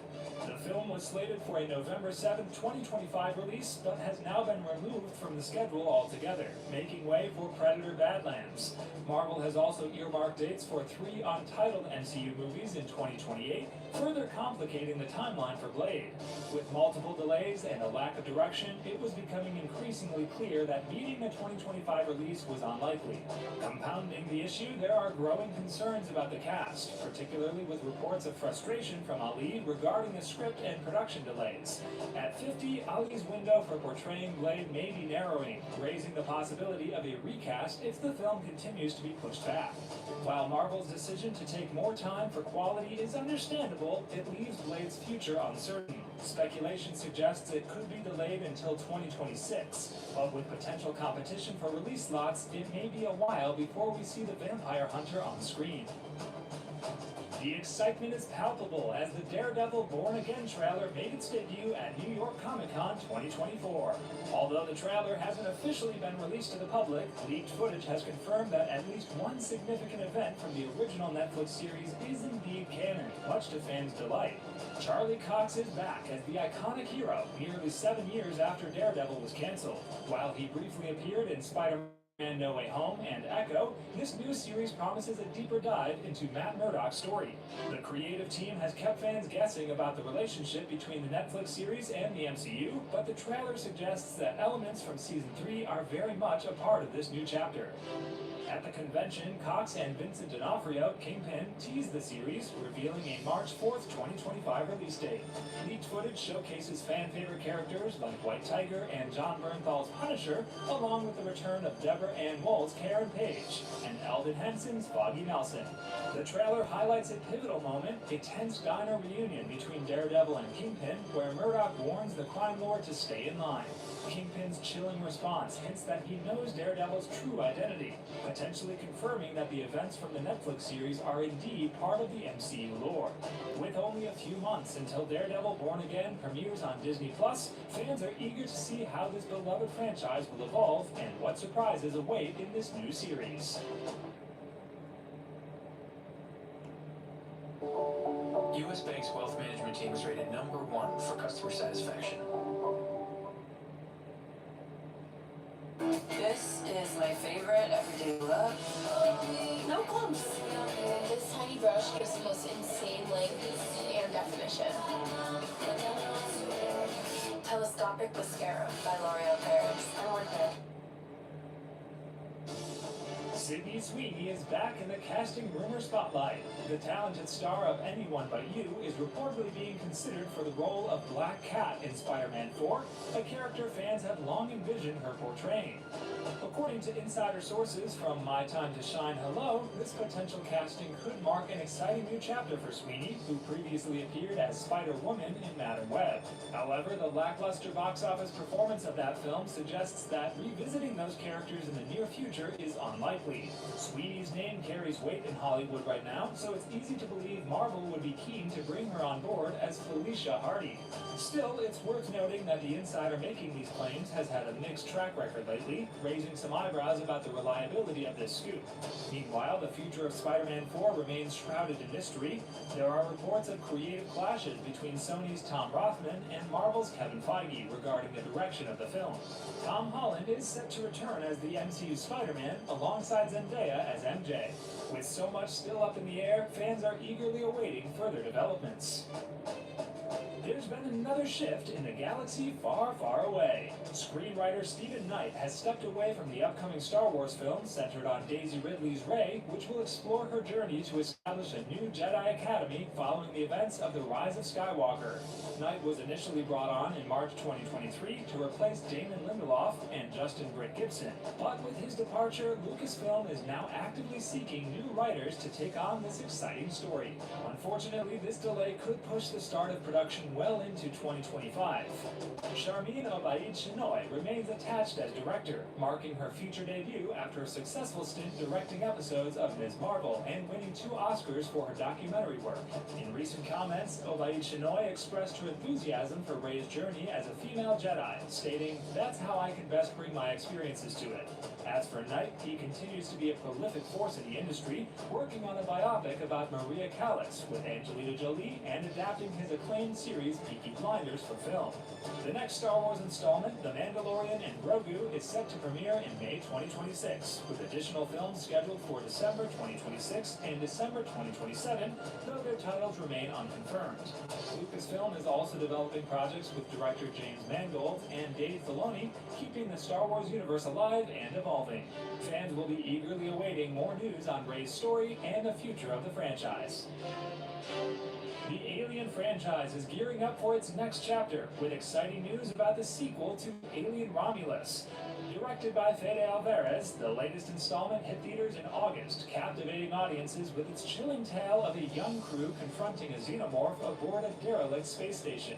Speaker 1: The film was slated for a November 7, 2025 release, but has now been removed from the schedule altogether, making way for Predator Badlands. Marvel has also earmarked dates for 3 untitled MCU movies in 2028, further complicating the timeline for Blade. With multiple delays and a lack of direction, it was becoming increasingly clear that meeting a 2025 release was unlikely. Compounding the issue, there are growing concerns about the cast, particularly with reports of frustration from Ali regarding the script and production delays. At 50, Ali's window for portraying swaying blade may be narrowing, raising the possibility of a recast if the film continues to be pushed back. While Marvel's decision to take more time for quality is understandable, it leaves Blade's future uncertain. Speculation suggests it could be delayed until 2026, but with potential competition for release slots, it may be a while before we see the vampire hunter on screen. The excitement is palpable as the Daredevil Born Again trailer made its debut at New York Comic Con 2024. Although the trailer hasn't officially been released to the public, leaked footage has confirmed that at least one significant event from the original Netflix series is indeed canon, much to fans' delight. Charlie Cox is back as the iconic hero nearly 7 years after Daredevil was canceled. While he briefly appeared in Spider-Man No Way Home and Echo, this new series promises a deeper dive into Matt Murdock's story. The creative team has kept fans guessing about the relationship between the Netflix series and the MCU, but the trailer suggests that elements from Season 3 are very much a part of this new chapter. At the convention, Cox and Vincent D'Onofrio, Kingpin, teased the series, revealing a March 4th, 2025 release date. Leaked footage showcases fan-favorite characters like White Tiger and John Bernthal's Punisher, along with the return of Deborah Ann Woll's Karen Page and Alden Henson's Foggy Nelson. The trailer highlights a pivotal moment, a tense diner reunion between Daredevil and Kingpin, where Murdock warns the crime lord to stay in line. Kingpin's chilling response hints that he knows Daredevil's true identity, potentially confirming that the events from the Netflix series are indeed part of the MCU lore. With only a few months until Daredevil Born Again premieres on Disney+, fans are eager to see how this beloved franchise will evolve and what surprises await in this new series.
Speaker 13: U.S. Bank's wealth management team is rated #1 for customer satisfaction.
Speaker 12: This is my favorite everyday look. No clumps.
Speaker 10: This tiny brush gives the most insane length and definition.
Speaker 12: Telescopic mascara by L'Oreal Paris. I'm worth it.
Speaker 1: Sydney Sweeney is back in the casting rumor spotlight. The talented star of Anyone But You is reportedly being considered for the role of Black Cat in Spider-Man 4, a character fans have long envisioned her portraying. According to insider sources from My Time to Shine Hello, this potential casting could mark an exciting new chapter for Sweeney, who previously appeared as Spider-Woman in Madam Web. However, the lackluster box office performance of that film suggests that revisiting those characters in the near future is unlikely. Sweeney's name carries weight in Hollywood right now, so it's easy to believe Marvel would be keen to bring her on board as Felicia Hardy. Still, it's worth noting that the insider making these claims has had a mixed track record lately, raising some eyebrows about the reliability of this scoop. Meanwhile, the future of Spider-Man 4 remains shrouded in mystery. There are reports of creative clashes between Sony's Tom Rothman and Marvel's Kevin Feige regarding the direction of the film. Tom Holland is set to return as the MCU Spider-Man alongside Zendaya as MJ. With so much still up in the air, fans are eagerly awaiting further developments. There's been another shift in the galaxy far, far away. Screenwriter Stephen Knight has stepped away from the upcoming Star Wars film centered on Daisy Ridley's Rey, which will explore her journey to establish a new Jedi Academy following the events of The Rise of Skywalker. Knight was initially brought on in March 2023 to replace Damon Lindelof and Justin Britt Gibson. But with his departure, Lucasfilm is now actively seeking new writers to take on this exciting story. Unfortunately, this delay could push the start of production well into 2025. Sharmeen Obaid-Chinoy remains attached as director, marking her future debut after a successful stint directing episodes of Ms. Marvel and winning 2 Oscars for her documentary work. In recent comments, Obaid-Chinoy expressed her enthusiasm for Rey's journey as a female Jedi, stating, "That's how I can best bring my experiences to it." As for Knight, he continues to be a prolific force in the industry, working on a biopic about Maria Callas with Angelina Jolie and adapting his acclaimed series Peaky Blinders for film. The next Star Wars installment, The Mandalorian and Grogu, is set to premiere in May 2026, with additional films scheduled for December 2026 and December 2027, though their titles remain unconfirmed. Lucasfilm is also developing projects with director James Mangold and Dave Filoni, keeping the Star Wars universe alive and evolving. Fans will be eagerly awaiting more news on Rey's story and the future of the franchise. The Alien franchise is gearing gearing up for its next chapter with exciting news about the sequel to Alien Romulus. Directed by Fede Alvarez, the latest installment hit theaters in August, captivating audiences with its chilling tale of a young crew confronting a xenomorph aboard a derelict space station.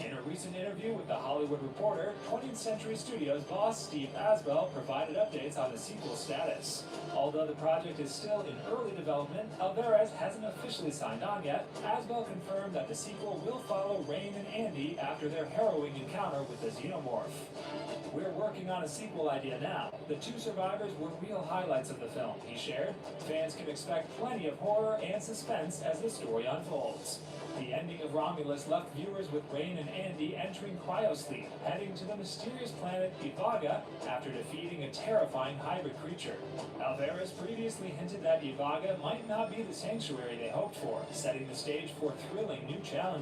Speaker 1: In a recent interview with The Hollywood Reporter, 20th Century Studios boss Steve Asbell provided updates on the sequel status. Although the project is still in early development, Alvarez hasn't officially signed on yet. Asbell confirmed that the sequel will follow Rain and Andy after their harrowing encounter with the xenomorph. We're working on a sequel idea now. The two survivors were real highlights of the film, he shared. Fans can expect plenty of horror and suspense as the story unfolds. The ending of Romulus left viewers with Rain and Andy entering cryosleep, heading to the mysterious planet Ivaga after defeating a terrifying hybrid creature. Alvarez previously hinted that Ivaga might not be the sanctuary they hoped for, setting the stage for thrilling new challenges.